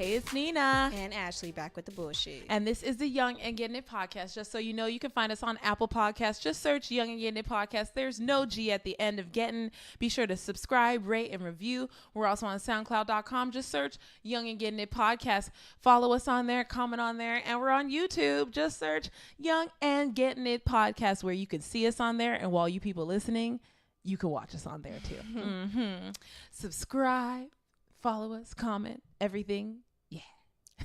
Hey, it's Nina. And Ashley back with the bullshit. And this is the Young and Gettin It Podcast. Just so you know, you can find us on Apple Podcasts. Just search Young and Gettin It Podcast. There's no G at the end of Gettin. Be sure to subscribe, rate, and review. We're also on SoundCloud.com. Just search Young and Gettin It Podcast. Follow us on there, comment on there. And we're on YouTube. Just search Young and Gettin It Podcast, where you can see us on there. And while you people listening, you can watch us on there too. Subscribe, follow us, comment, everything. Yeah.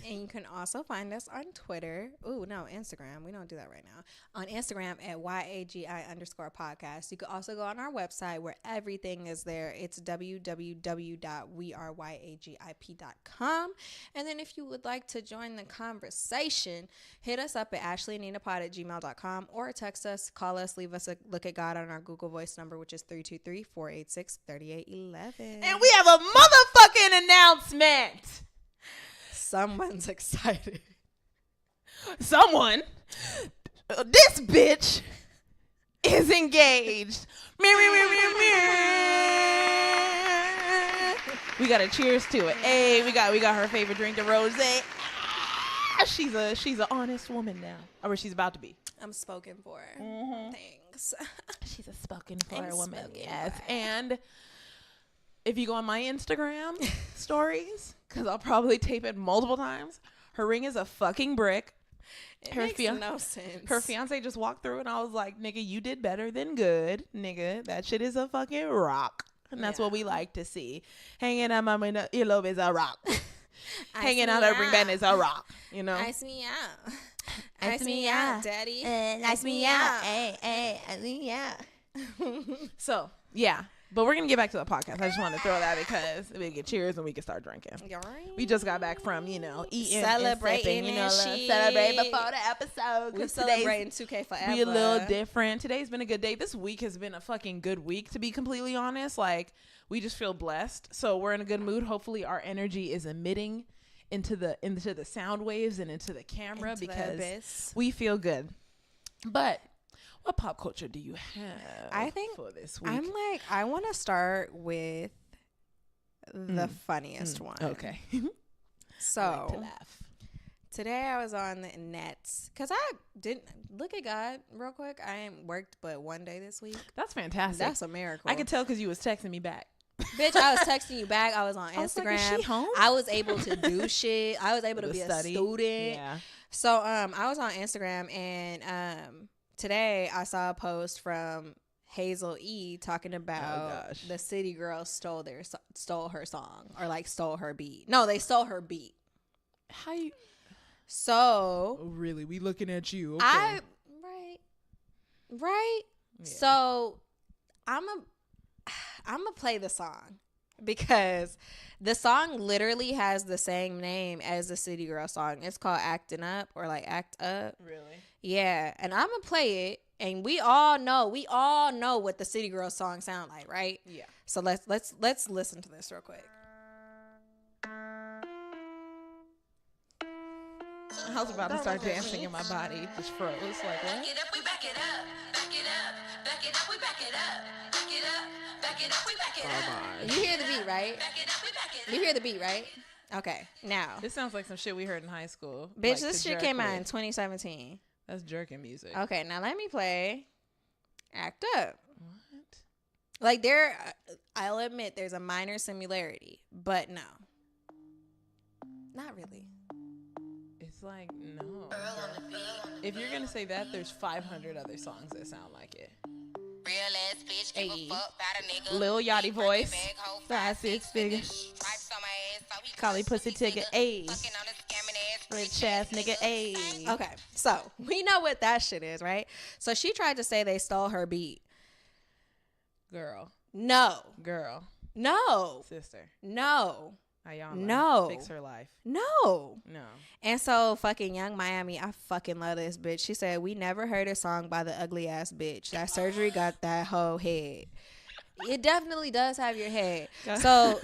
And you can also find us on Twitter. Ooh, no, Instagram. We don't do that right now. On Instagram at YAGI_podcast. You can also go on our website where everything is there. It's www.weareyagip.com. And then if you would like to join the conversation, hit us up at Ashleyandninapod@gmail.com or text us, call us, leave us a look at God on our Google Voice number, which is 323-486-3811. And we have a motherfucking announcement. Someone's excited. Someone. This bitch is engaged. We got to cheers to it. Hey, we got her favorite drink, the rosé. She's an honest woman now, or she's about to be. I'm spoken for. Thanks. She's a spoken for woman. Yes, and if you go on my Instagram stories, because I'll probably tape it multiple times, her ring is a fucking brick. It makes no sense. Her fiance just walked through and I was like, nigga, you did better than good. Nigga, that shit is a fucking rock. And that's what we like to see. Hanging out my earlobe is a rock. Hanging out her ring band is a rock. You know? Ice me out. Ice me out, daddy. Ice me out. Hey, ice me out. So, yeah. But we're going to get back to the podcast. I just want to throw that because we get cheers and we can start drinking. We just got back from, eating, celebrating, and sipping, celebrate before the episode. We're celebrating 2K forever. Be a little different. Today's been a good day. This week has been a fucking good week, to be completely honest. Like, we just feel blessed. So we're in a good mood. Hopefully our energy is emitting into the sound waves and into the camera because we feel good. But what pop culture do you have I think for this week? I want to start with the funniest one. Okay. So, I like to laugh. Today I was on the nets because I didn't look at God real quick. I ain't worked but one day this week. That's fantastic. That's a miracle. I could tell because you was texting me back. Bitch, I was texting you back. I was on Instagram. I was like, is she home? I was able to do shit. I was able to be a student. Yeah. So I was on Instagram and today I saw a post from Hazel E talking about the City Girls stole her song or like stole her beat. No, they stole her beat. How you? So Oh, really? We looking at you? Okay. Right. Yeah. So I'm gonna play the song because the song literally has the same name as the City Girl song. It's called Actin' Up or like Act Up. Really? Yeah, and I'm gonna play it, and we all know what the City Girl song sound like, right? Yeah. So let's listen to this real quick. I was about to start dancing and my body just froze. Like, what? Back it up, we back it up. Back it up. Back it up, we back it up. Back it up. Back it up, we back it up. You hear the beat, right? Back it up, we back it up. You hear the beat, right? Okay, now. This sounds like some shit we heard in high school. Bitch, like this shit came out in 2017. That's jerking music. Okay, now let me play Act Up. What? Like I'll admit there's a minor similarity, but no. Not really. It's like, no. If you're going to say that, there's 500 other songs that sound like it. Real ass bitch, give a fuck about a nigga. Lil Yachty voice. 5-6 figures. Call me pussy ticket. Ayy. Rich ass nigga. Ayy. Okay, so we know what that shit is, right? So she tried to say they stole her beat. Girl. No. Girl. No. Sister. No. Ayana. No. Fix her life. No. No. And so fucking Young Miami, I fucking love this bitch. She said, we never heard a song by the ugly ass bitch. That surgery got that whole head. It definitely does have your head. So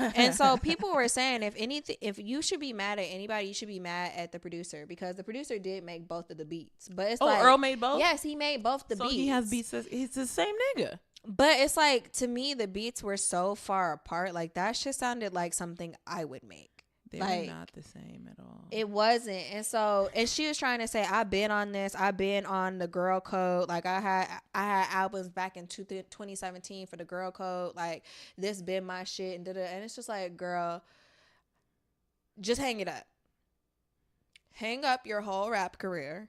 people were saying if you should be mad at anybody, you should be mad at the producer because the producer did make both of the beats. But it's like Earl made both? Yes, he made both the beats. So he has beats. He's the same nigga. But it's like, to me, the beats were so far apart. Like, that shit sounded like something I would make. They like, were not the same at all. It wasn't. And so, and she was trying to say, I've been on this. I've been on the girl code. Like I had albums back in 2017 for the girl code. Like this been my shit. And it's just like, girl, just hang it up. Hang up your whole rap career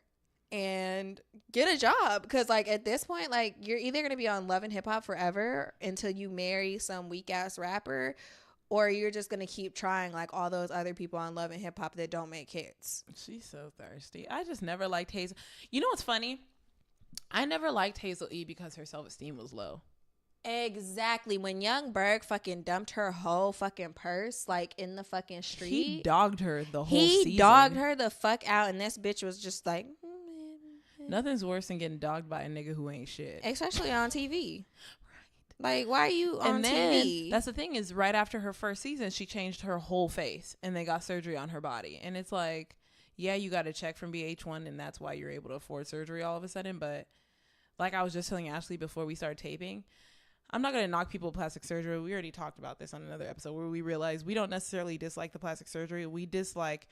and get a job. Because like at this point, like you're either going to be on Love and Hip Hop forever until you marry some weak ass rapper, or you're just going to keep trying like all those other people on Love and Hip Hop that don't make hits. She's so thirsty. I just never liked Hazel. You know what's funny? I never liked Hazel E because her self-esteem was low. Exactly. When Young Berg fucking dumped her whole fucking purse like in the fucking street. He dogged her the whole season. He dogged her the fuck out, and this bitch was just like... Nothing's worse than getting dogged by a nigga who ain't shit. Especially on TV. Like, why are you on TV? That's the thing is, right after her first season, she changed her whole face and they got surgery on her body. And it's like, yeah, you got a check from BH1 and that's why you're able to afford surgery all of a sudden. But like I was just telling Ashley before we started taping, I'm not going to knock people with plastic surgery. We already talked about this on another episode where we realized we don't necessarily dislike the plastic surgery. We dislike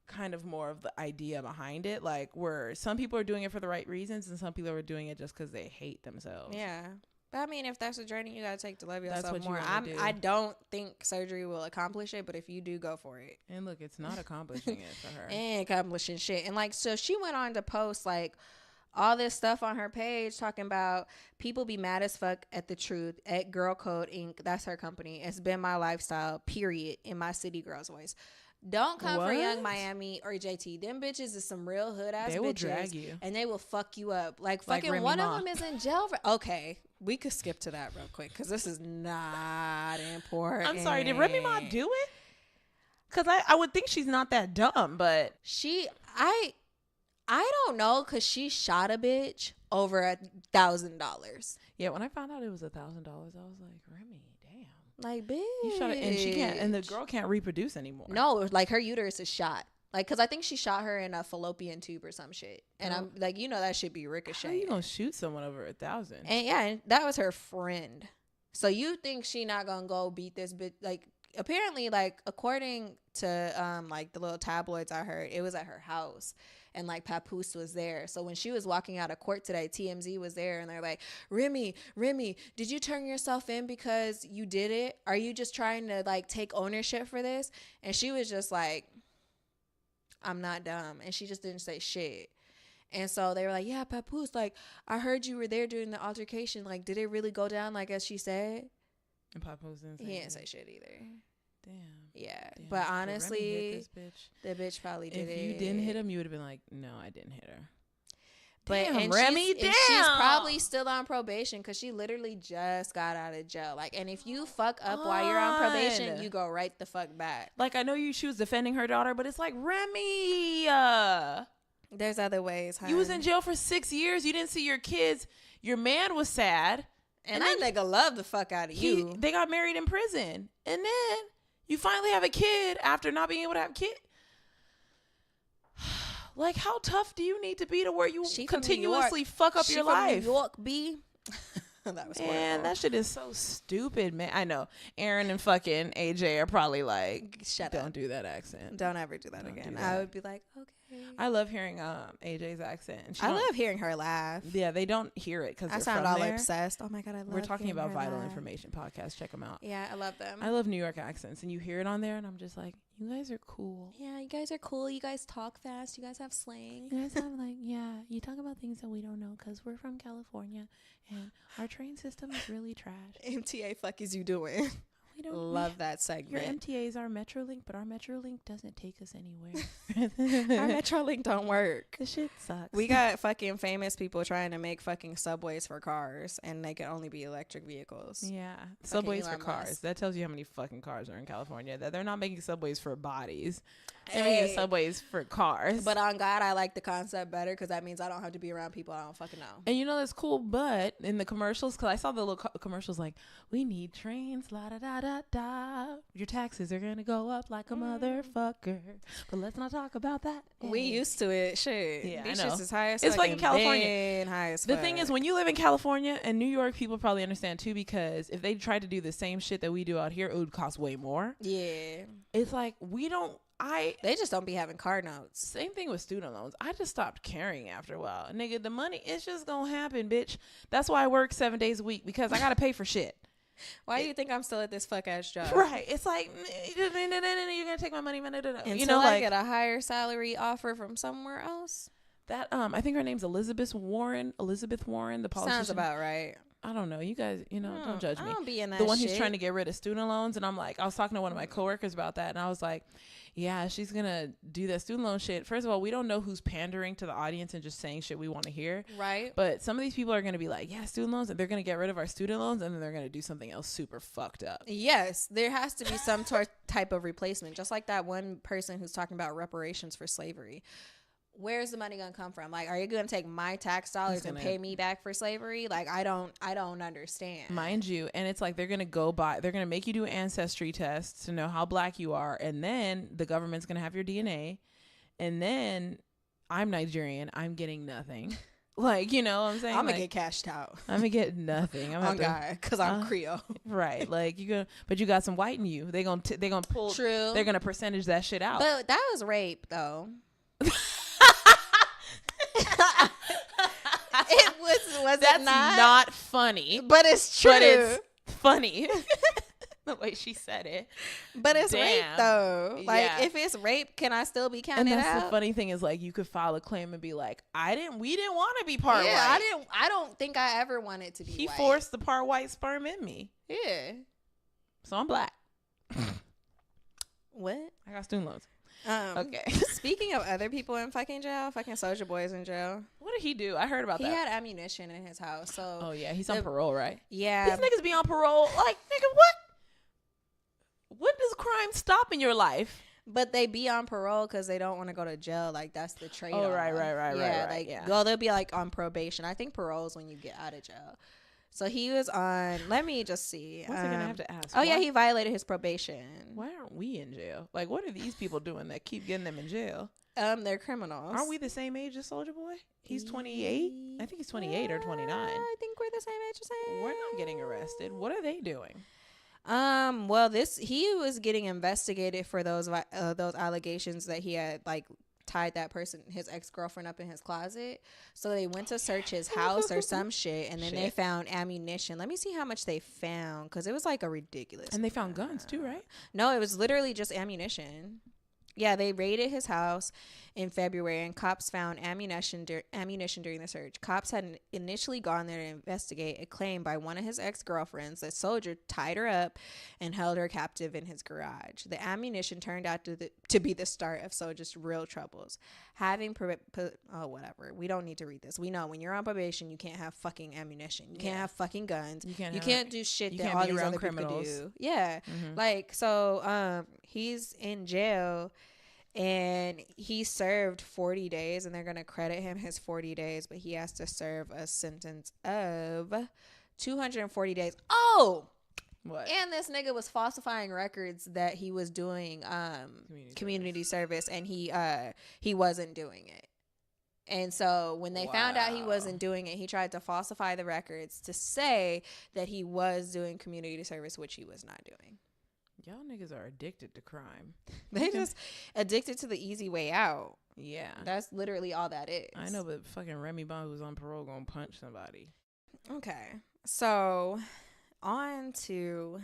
kind of more of the idea behind it, like where some people are doing it for the right reasons and some people are doing it just because they hate themselves. Yeah, but I mean, if that's a journey you gotta take to love yourself that's what more. Do. I don't think surgery will accomplish it, but if you do, go for it. And look, it's not accomplishing it for her. And accomplishing shit. And like, so she went on to post like all this stuff on her page talking about people be mad as fuck at the truth at Girl Code Inc. That's her company. It's been my lifestyle, period, in my city girl's voice. Don't come for Young Miami or JT. Them bitches is some real hood ass bitches. They will drag you. And they will fuck you up. Like fucking Remy one Ma. of them is in jail for... Okay, we could skip to that real quick because this is not important. I'm sorry, did Remy Ma do it? Because I would think she's not that dumb, but... I don't know, because she shot a bitch over $1,000. Yeah, when I found out it was $1,000, I was like, Remy, damn. Like, bitch. You shot it, and she can't, and the girl can't reproduce anymore. No, like her uterus is shot. Like, because I think she shot her in a fallopian tube or some shit. And I'm like, you know, that should be ricocheted. How you gonna shoot someone over $1,000? And yeah, and that was her friend. So you think she not gonna go beat this bitch? Like, apparently, like, according to like the little tabloids I heard, it was at her house. And like Papoose was there. So when she was walking out of court today, TMZ was there and they're like, Remy, did you turn yourself in because you did it? Are you just trying to like take ownership for this? And she was just like, I'm not dumb. And she just didn't say shit. And so they were like, yeah, Papoose, like, I heard you were there during the altercation. Like, did it really go down like as she said? And Papoose didn't say He didn't say shit either. Damn. Yeah. Damn. But Did honestly, Remy hit this bitch? the bitch probably did it. If you didn't hit him, you would have been like, no, I didn't hit her. But damn, and Remy, and she's probably still on probation because she literally just got out of jail. Like, and if you fuck up while you're on probation, you go right the fuck back. Like, I know she was defending her daughter, but it's like, Remy, there's other ways. Hun. You was in jail for 6 years. You didn't see your kids. Your man was sad, and that nigga loved the fuck out of you. They got married in prison, and then you finally have a kid after not being able to have a kid. Like, how tough do you need to be to where you continuously fuck up your life? New York, B. That was horrible. Man, that shit is so stupid, man. I know. Aaron and fucking AJ are probably like, shut up. Don't do that accent. Don't ever do that again. I would be like, okay. I love hearing AJ's accent. And I love hearing her laugh. Yeah, they don't hear it because I sound all obsessed. Oh my God, I love We're talking about Vital laugh. Information Podcast. Check them out. Yeah, I love them. I love New York accents, and you hear it on there, and I'm just like, you guys are cool. Yeah, you guys are cool. You guys talk fast. You guys have slang. You guys have like, yeah, you talk about things that we don't know because we're from California, and our train system is really trash. MTA fuck is you doing? We don't love that segment. Your MTA is our Metrolink, but our Metrolink doesn't take us anywhere. Our Metrolink don't work. The shit sucks. We got fucking famous people trying to make fucking subways for cars, and they can only be electric vehicles. Yeah, subways for Elon cars. Musk. That tells you how many fucking cars are in California. That they're not making subways for bodies. They're making subways for cars. But on God, I like the concept better because that means I don't have to be around people I don't fucking know. And you know that's cool. But in the commercials, because I saw the little commercials like, we need trains, la da da Da-da-da. Your taxes are going to go up like a motherfucker. But let's not talk about that. We used to it. Shit. Yeah, These I know. shits is high as It's fucking fucking California. been high as The fuck. thing is, when you live in California and New York, people probably understand too, because if they tried to do the same shit that we do out here, it would cost way more. Yeah. It's like, They just don't be having car notes. same thing with student loans. I just stopped caring after a while. Nigga, the money, it's just gonna happen, bitch. That's why I work 7 days a week, because I gotta pay for shit. Why do you think I'm still at this fuck ass job? Right. It's like, you're gonna take my money, Until you know, I like get a higher salary offer from somewhere else. that. I think her name's Elizabeth Warren, the politician. Sounds about right. I don't know. You guys, don't judge me. I don't be in that The one shit. who's trying to get rid of student loans, and I'm like, I was talking to one of my coworkers about that, and I was like, yeah, she's gonna do that student loan shit. First of all, we don't know who's pandering to the audience and just saying shit we want to hear. Right. But some of these people are gonna be like, yeah, student loans, and they're gonna get rid of our student loans, and then they're gonna do something else super fucked up. Yes, there has to be some type of replacement. Just like that one person who's talking about reparations for slavery. Where's the money gonna come from? Like, are you gonna take my tax dollars and pay me back for slavery? Like, I don't understand. Mind you, and it's like they're gonna make you do ancestry tests to know how black you are, and then the government's gonna have your DNA, and then I'm Nigerian, I'm getting nothing. Like, you know what I'm saying? I'm gonna like, get cashed out. I'm gonna get nothing. I'm on God, because I'm Creole. Right. Like but you got some white in you. They gonna pull. True. They're gonna percentage that shit out. But that was rape, though. That's not funny. But it's true. But it's funny. The way she said it. But it's rape, though. Like, Yeah. if it's rape, can I still be counted And that's out? the funny thing is, like, you could file a claim and be like, we didn't want to be part Yeah, white. I don't think I ever wanted to be He white. forced the part white sperm in me. Yeah. So I'm black. What? I got student loans. Okay. Speaking of other people in fucking jail, fucking Soulja Boy's in jail. What did he do? I heard about He that. had ammunition in his house. So Oh, yeah. He's on parole, right? yeah. These niggas be on parole. Like, nigga, what? When does crime stop in your life? But they be on parole because they don't want to go to jail. Like, that's the trade-off. Oh, right. Yeah, like, yeah. well, they'll be like on probation. I think parole is when you get out of jail. So he was on. Let me just see. What's I gonna have to ask? Oh yeah, he violated his probation. Why aren't we in jail? Like, what are these people doing that keep getting them in jail? They're criminals. Aren't we the same age as Soulja Boy? He's 28. I think he's 28 or 29. I think we're the same age as him. We're not getting arrested. What are they doing? Well, he was getting investigated for those allegations that he had like tied that person, his ex-girlfriend, up in his closet. So they went to search his house or some shit, and then they found ammunition. Let me see how much they found, because it was like a ridiculous. And they found guns too, right? No, it was literally just ammunition. Yeah, they raided his house in February, and cops found ammunition during the search. Cops had initially gone there to investigate a claim by one of his ex-girlfriends that Soulja tied her up and held her captive in his garage. The ammunition turned out to be the start of Soulja's real troubles. Whatever. We don't need to read this. We know when you're on probation, you can't have fucking ammunition. You can't have fucking guns. You can't do shit that all these other criminals do. Yeah. Like, so he's in jail. And he served 40 days, and they're going to credit him his 40 days, but he has to serve a sentence of 240 days. Oh! What? And this nigga was falsifying records that he was doing community service, and he wasn't doing it. And so when they found out he wasn't doing it, he tried to falsify the records to say that he was doing community service, which he was not doing. Y'all niggas are addicted to crime. They just addicted to the easy way out. Yeah. That's literally all that is. I know, but fucking Remy Ma, who's on parole, gonna punch somebody. Okay. So, on to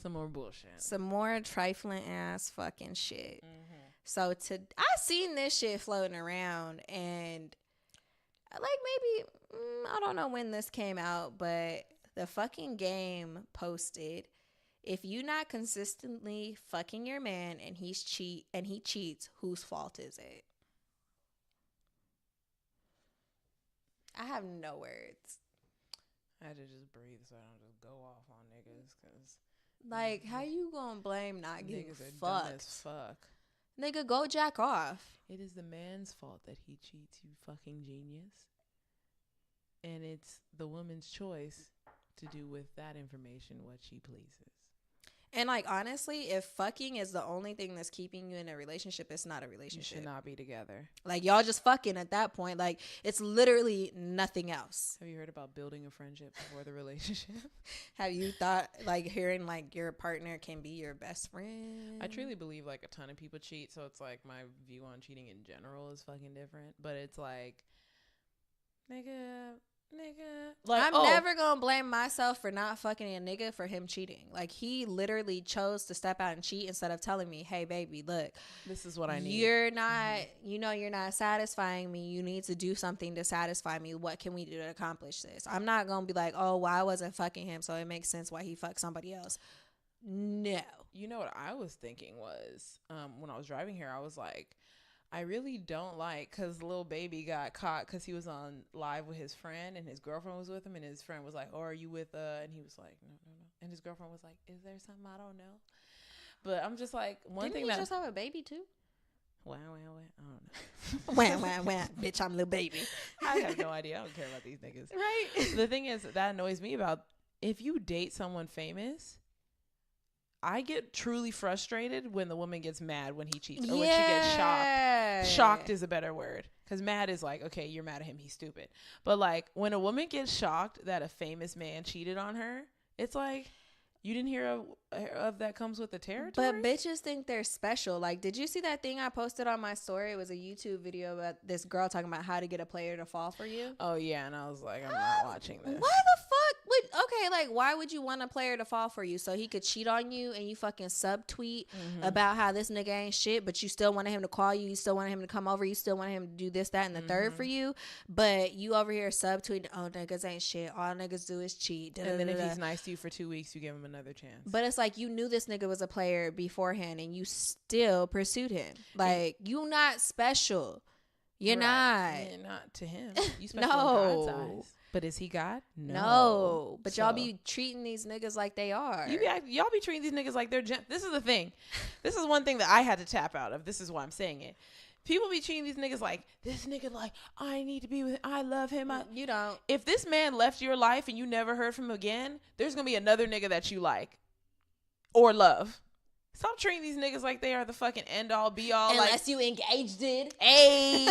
some more bullshit. Some more trifling ass fucking shit. So, I seen this shit floating around, and like maybe, I don't know when this came out, but the fucking game posted, if you not consistently fucking your man and he cheats, whose fault is it? I have no words. I had to just breathe so I don't just go off on niggas, cause like, how you gonna blame not getting niggas are fucked? dumb as fuck. Nigga, go jack off. It is the man's fault that he cheats, you fucking genius. And it's the woman's choice to do with that information what she pleases. And like honestly, if fucking is the only thing that's keeping you in a relationship, it's not a You relationship. should not be together. Like y'all just fucking at that point. Like it's literally nothing else. Have you heard about building a friendship before the relationship? Have you thought like hearing like your partner can be your best friend? I truly believe like a ton of people cheat, so it's like my view on cheating in general is fucking different. But it's like, nigga. Like, I'm never gonna blame myself for not fucking a nigga for him cheating. Like he literally chose to step out and cheat instead of telling me, hey baby, look, this is what I need. You're not you're not satisfying me. You need to do something to satisfy me. What can we do to accomplish this? I'm not gonna be like, oh well, I wasn't fucking him, so it makes sense why he fucked somebody else. No. You know what I was thinking was when I was driving here, I was like, I really don't like, because Lil Baby got caught because he was on live with his friend and his girlfriend was with him, and his friend was like, oh, are you with and he was like, no. And his girlfriend was like, is there something I don't know? But I'm just like, Didn't he just have a baby too? Wow, I don't know. Wow, bitch, I'm Lil Baby. I have no idea. I don't care about these niggas. Right. The thing is, that annoys me about, if you date someone famous, I get truly frustrated when the woman gets mad when he cheats, or when she gets shocked. Shocked is a better word, because mad is like, okay, you're mad at him, he's stupid. But like when a woman gets shocked that a famous man cheated on her, it's like, you didn't hear of that comes with the territory? But bitches think they're special. Like, did you see that thing I posted on my story? It was a YouTube video about this girl talking about how to get a player to fall for you. Oh yeah, and I was like, I'm not watching this. Why the fuck would, okay, like why would you want a player to fall for you? So he could cheat on you and you fucking subtweet about how this nigga ain't shit, but you still wanted him to call you, you still wanted him to come over, you still wanted him to do this, that, and the third for you, but you over here subtweeting, oh, niggas ain't shit, all niggas do is cheat. And then if he's nice to you for 2 weeks, you give him another chance. But it's like, you knew this nigga was a player beforehand and you still pursued him. Like, you not special. You're not. Yeah, not to him. You special No. in God's eyes. But is he God? No. But y'all be treating these niggas like they are. Y'all be treating these niggas like they're this is the thing. This is one thing that I had to tap out of. This is why I'm saying it. People be treating these niggas like, this nigga like, I need to be with him. I love him. You don't. If this man left your life and you never heard from him again, there's going to be another nigga that you like or love. Stop treating these niggas like they are the fucking end all be all. Unless you engaged it. Hey,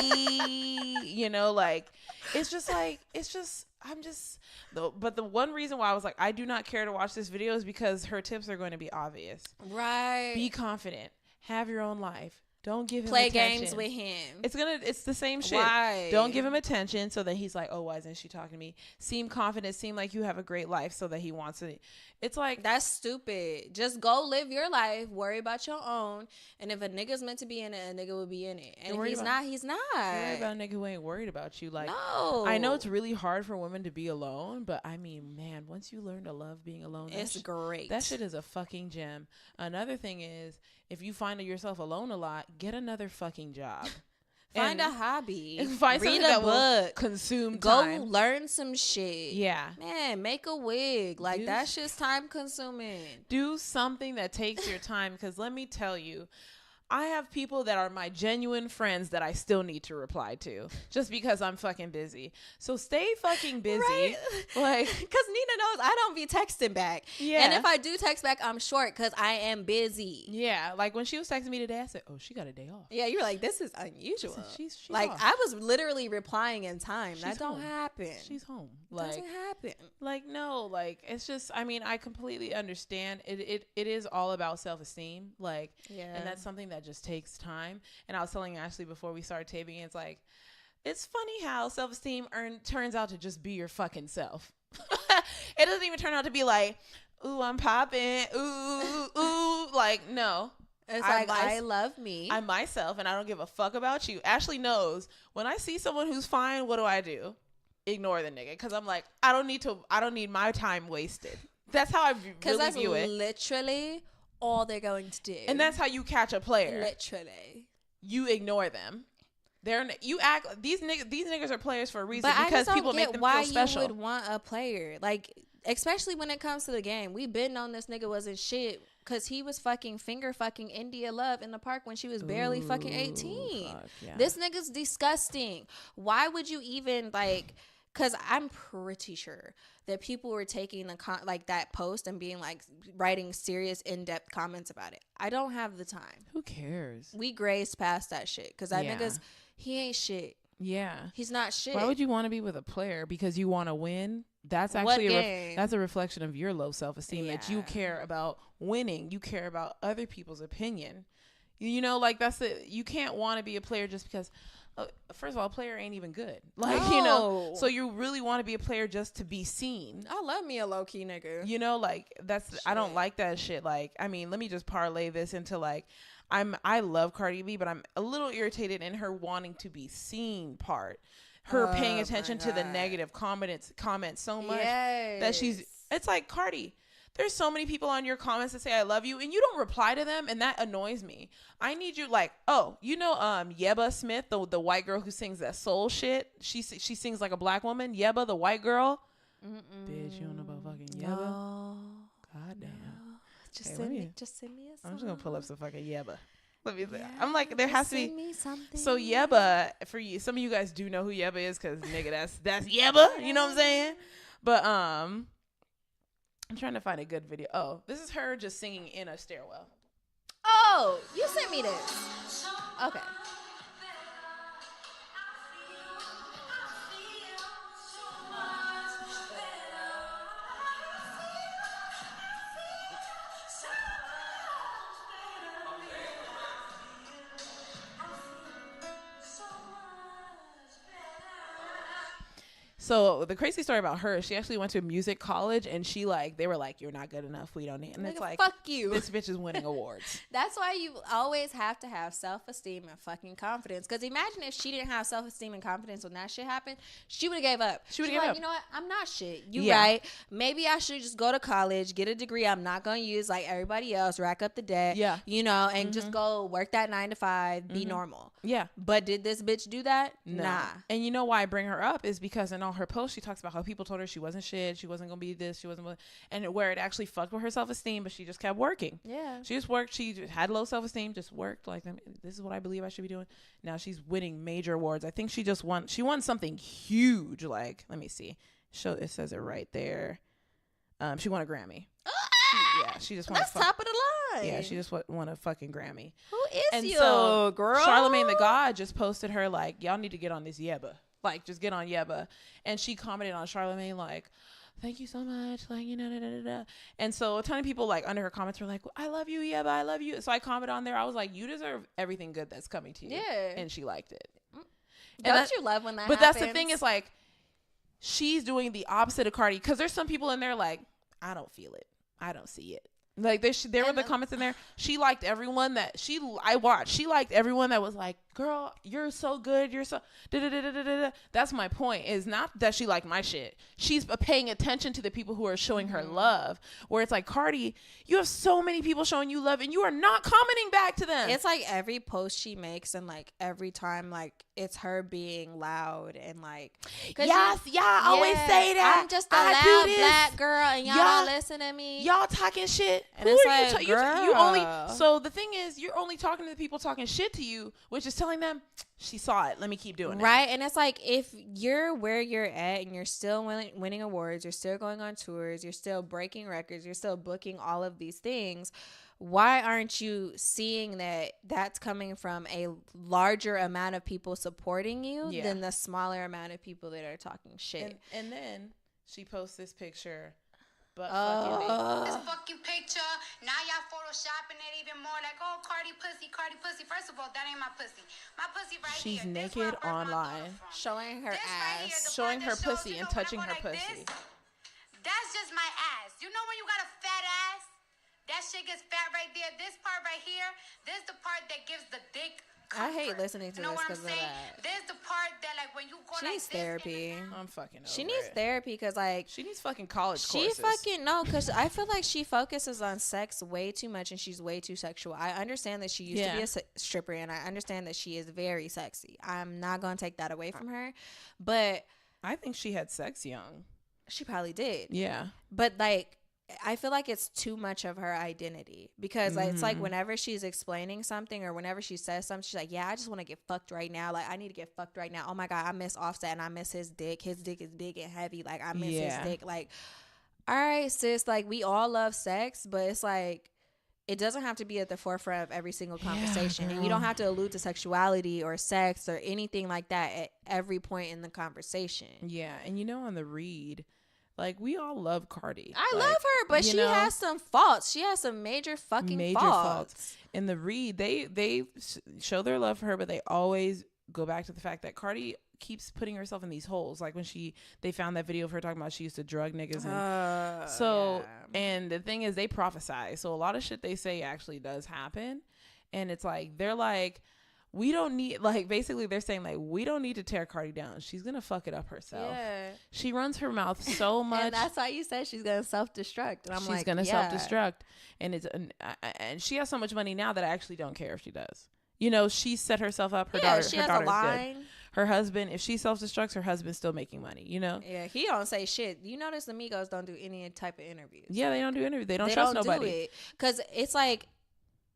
like, but the one reason why I was like, I do not care to watch this video is because her tips are going to be obvious. Right. Be confident. Have your own life. Don't give him Play attention. games with him. It's the same shit. Why? Don't give him attention so that he's like, oh, why isn't she talking to me? Seem confident, seem like you have a great life so that he wants it. It's like, that's stupid. Just go live your life, worry about your own, and if a nigga's meant to be in it, a nigga will be in it. And if he's not, he's not. Worry about a nigga who ain't worried about you. Like, no. I know it's really hard for women to be alone, but I mean, man, once you learn to love being alone, it's great. That shit is a fucking gem. Another thing is, if you find yourself alone a lot, get another fucking job. Find a hobby. Read a book. Consume Go time. learn some shit. Yeah. Man, make a wig. Like, that shit's time consuming. Do something that takes your time, because let me tell you, I have people that are my genuine friends that I still need to reply to just because I'm fucking busy. So stay fucking busy. Right? Like, because Nina knows I don't be texting back. Yeah. And if I do text back, I'm short because I am busy. Yeah. Like when she was texting me today, I said, oh, she got a day off. Yeah, you were like, this is unusual. She's like, off. I was literally replying in time. That don't home. happen. She's home. Doesn't happen. Like, no, like, it's just, I mean, I completely understand. It is all about self-esteem. Like, yeah. And that's something that just takes time. And I was telling Ashley before we started taping, it's like, it's funny how self-esteem turns out to just be your fucking self. It doesn't even turn out to be like, ooh, I'm popping, ooh, like, no. It's like, I love me. I'm myself, and I don't give a fuck about you. Ashley knows when I see someone who's fine, what do? Ignore the nigga, because I'm like, I don't need my time wasted. That's how I really view it. Because that's literally all they're going to do. And that's how you catch a player. Literally. You ignore them. These niggas are players for a reason, but because people make them feel special. You would want a player, like, especially when it comes to the game. We've been known this nigga wasn't shit because he was fucking finger fucking India Love in the park when she was barely fucking 18. Fuck, yeah. This nigga's disgusting. Why would you even like because I'm pretty sure that people were taking the like that post and being like writing serious in-depth comments about it. I don't have the time. Who cares? We grazed past that shit because that nigga's, he ain't shit. Yeah. He's not shit. Why would you want to be with a player because you want to win? That's actually that's a reflection of your low self-esteem, that you care about winning. You care about other people's opinion. You know, like you can't want to be a player just because, first of all, a player ain't even good. Like, you know, so you really want to be a player just to be seen. I love me a low-key nigga. You know, like I don't like that shit. Like, I mean, let me just parlay this into like, I love Cardi B, but I'm a little irritated in her wanting to be seen part. Her paying attention to the negative comments so much that it's like, Cardi, there's so many people on your comments that say I love you and you don't reply to them, and that annoys me. I need you, like, Yeba Smith, the white girl who sings that soul shit. She sings like a black woman. Yeba, the white girl. Bitch, you don't know about fucking Yeba? No. God damn. No. Just send me a song. I'm just gonna pull up some fucking Yeba. Let me see. I'm like, there has to be. Me something. So Yeba, for you, some of you guys do know who Yeba is, because nigga, that's Yeba. You know what I'm saying? But I'm trying to find a good video. Oh, this is her just singing in a stairwell. Oh, you sent me this. Okay. So the crazy story about her, she actually went to a music college, and they were like, you're not good enough. We don't need. And it's like, fuck you. This bitch is winning awards. That's why you always have to have self-esteem and fucking confidence. Because imagine if she didn't have self-esteem and confidence when that shit happened, she would have gave up. She would have gave up. You know what? I'm not shit. You right. Maybe I should just go to college, get a degree I'm not going to use like everybody else, rack up the debt, you know, and just go work that 9 to 5, be normal. Yeah. But did this bitch do that? No. Nah. And you know why I bring her up is because in all her posts, she talks about how people told her she wasn't shit, she wasn't gonna be this, she wasn't, and where it actually fucked with her self-esteem, but she just kept working. Yeah, she just worked. She had low self-esteem, just worked. Like, this is what I believe I should be doing. Now she's winning major awards. I think she won something huge. Like, let me see. It says it right there. She won a Grammy. She just won. That's top of the line. Yeah, she just won a fucking Grammy. Who is you, so, girl? Charlamagne the God just posted her like, y'all need to get on this Yeba. Like, just get on Yeba. And she commented on Charlamagne like, thank you so much, like, you know, da, da, da, da. And so a ton of people like under her comments were like, I love you, Yeba, I love you. So I commented on there. I was like, you deserve everything good that's coming to you. Yeah. And she liked it. Don't you love when that happens? But that's the thing, is like, she's doing the opposite of Cardi, because there's some people in there like, I don't feel it, I don't see it. Like, there were the comments in there. She liked everyone that I watched. She liked everyone that was like, girl, you're so good. You're so da-da-da-da-da-da. That's my point, is not that she liked my shit. She's paying attention to the people who are showing her love, where it's like, Cardi, you have so many people showing you love and you are not commenting back to them. It's like every post she makes, and like every time, like, it's her being loud and like, yes, y'all always say that. I'm just a loud black girl and y'all don't listen to me. Y'all talking shit. And it's like, you only. So the thing is, you're only talking to the people talking shit to you, which is telling them, she saw it, let me keep doing it. Right. And it's like, if you're where you're at and you're still winning awards, you're still going on tours, you're still breaking records, you're still booking all of these things, why aren't you seeing that that's coming from a larger amount of people supporting you than the smaller amount of people that are talking shit? And then she posts this picture. But this fucking picture, now y'all photoshopping it even more, like, oh, Cardi pussy. First of all, that ain't my pussy. My pussy right She's here. She's naked online, showing her ass, showing her pussy and touching her pussy. That's just my ass. You know when you got a fat ass? That shit gets fat right there. This part right here, this is the part that gives the dick comfort. I hate listening to this because of that. There's the part that, like, when you go she like needs this, therapy. I'm fucking over She needs therapy because, like, she needs fucking college courses. Because I feel like she focuses on sex way too much and she's way too sexual. I understand that she used to be a stripper, and I understand that she is very sexy. I'm not going to take that away from her, but I think she had sex young. She probably did. Yeah. But, like, I feel like it's too much of her identity because like, it's like whenever she's explaining something or whenever she says something, she's like, yeah, I just want to get fucked right now. Like, I need to get fucked right now. Oh my God, I miss Offset and I miss his dick. His dick is big and heavy. Like, I miss his dick. Like, all right, sis, like, we all love sex, but it's like, it doesn't have to be at the forefront of every single conversation. And you don't have to allude to sexuality or sex or anything like that at every point in the conversation. Yeah. And you know, on the read, like, we all love Cardi. I love her, but she has some faults. She has some major fucking faults. In the read, they show their love for her, but they always go back to the fact that Cardi keeps putting herself in these holes. Like when they found that video of her talking about she used to drug niggas. And the thing is, they prophesy. So a lot of shit they say actually does happen. And it's like, they're like, we don't need, like, basically they're saying, like, we don't need to tear Cardi down. She's going to fuck it up herself. Yeah. She runs her mouth so much. And that's why you said she's going to self-destruct. And I'm she's going to self-destruct. And she has so much money now that I actually don't care if she does. You know, she set herself up. Her daughter's good. Her husband, if she self-destructs, her husband's still making money, you know? Yeah, he don't say shit. You notice the Migos don't do any type of interviews. Yeah, they don't do interviews. They don't trust nobody. Because it's like,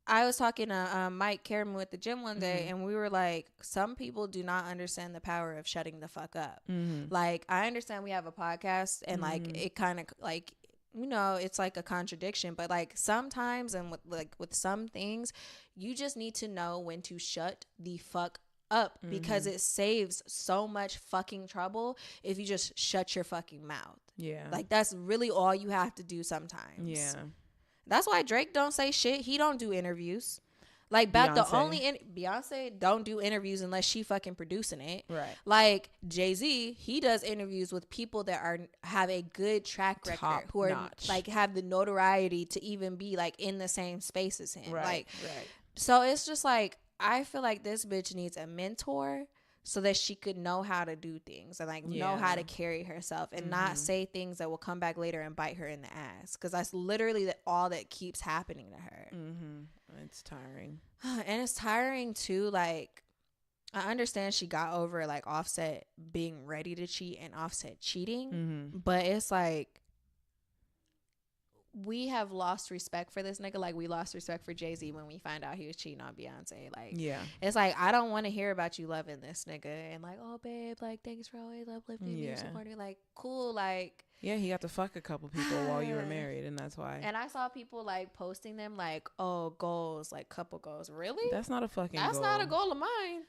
I was talking to Mike Cameron at the gym one day, and we were like, some people do not understand the power of shutting the fuck up. Like, I understand we have a podcast, and like, it kind of like, you know, it's like a contradiction, but like sometimes, and with some things, you just need to know when to shut the fuck up, because it saves so much fucking trouble if you just shut your fucking mouth. Yeah, like that's really all you have to do sometimes. Yeah. That's why Drake don't say shit. He don't do interviews. Like, Beyonce don't do interviews unless she fucking producing it. Right. Like, Jay-Z, he does interviews with people that have a good track record, who are like have the notoriety to even be like in the same space as him. Right. So it's just like, I feel like this bitch needs a mentor so that she could know how to do things and like know how to carry herself and not say things that will come back later and bite her in the ass, because that's literally all that keeps happening to her. It's tiring. And it's tiring too. Like, I understand she got over like Offset being ready to cheat and Offset cheating, but it's like, we have lost respect for this nigga. Like, we lost respect for Jay-Z when we find out he was cheating on Beyonce. Like, yeah, it's like, I don't want to hear about you loving this nigga and like, oh babe, like, thanks for always uplifting me and supporting. Like, cool. Like, yeah, he got to fuck a couple people while you were married, and that's why. And I saw people like posting them like, oh, goals, like couple goals. Really? That's not a fucking goal. That's not a goal of mine.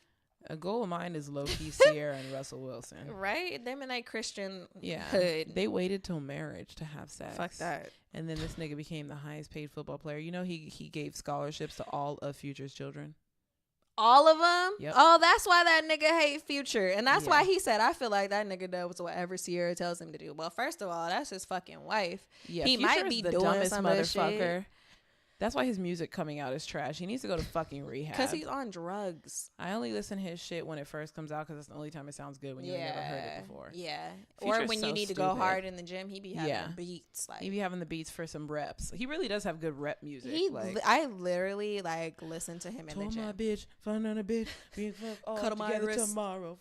A goal of mine is low-key Sierra and Russell Wilson. Right? Them in that Christian hood. They waited till marriage to have sex. Fuck that. And then this nigga became the highest paid football player. You know, he gave scholarships to all of Future's children. All of them? Yep. Oh, that's why that nigga hate Future. And that's why he said, I feel like that nigga does whatever Sierra tells him to do. Well, first of all, that's his fucking wife. Yeah, he might be the doing some motherfucker. Shit. That's why his music coming out is trash. He needs to go to fucking rehab. Because he's on drugs. I only listen to his shit when it first comes out, because that's the only time it sounds good, when you've never heard it before. Yeah. Future's or when you need to go hard in the gym, he be having beats. Like, he be having the beats for some reps. He really does have good rep music. I literally like listen to him in the gym. My bitch, find on a bitch, being fucked all cut together wrist. Tomorrow.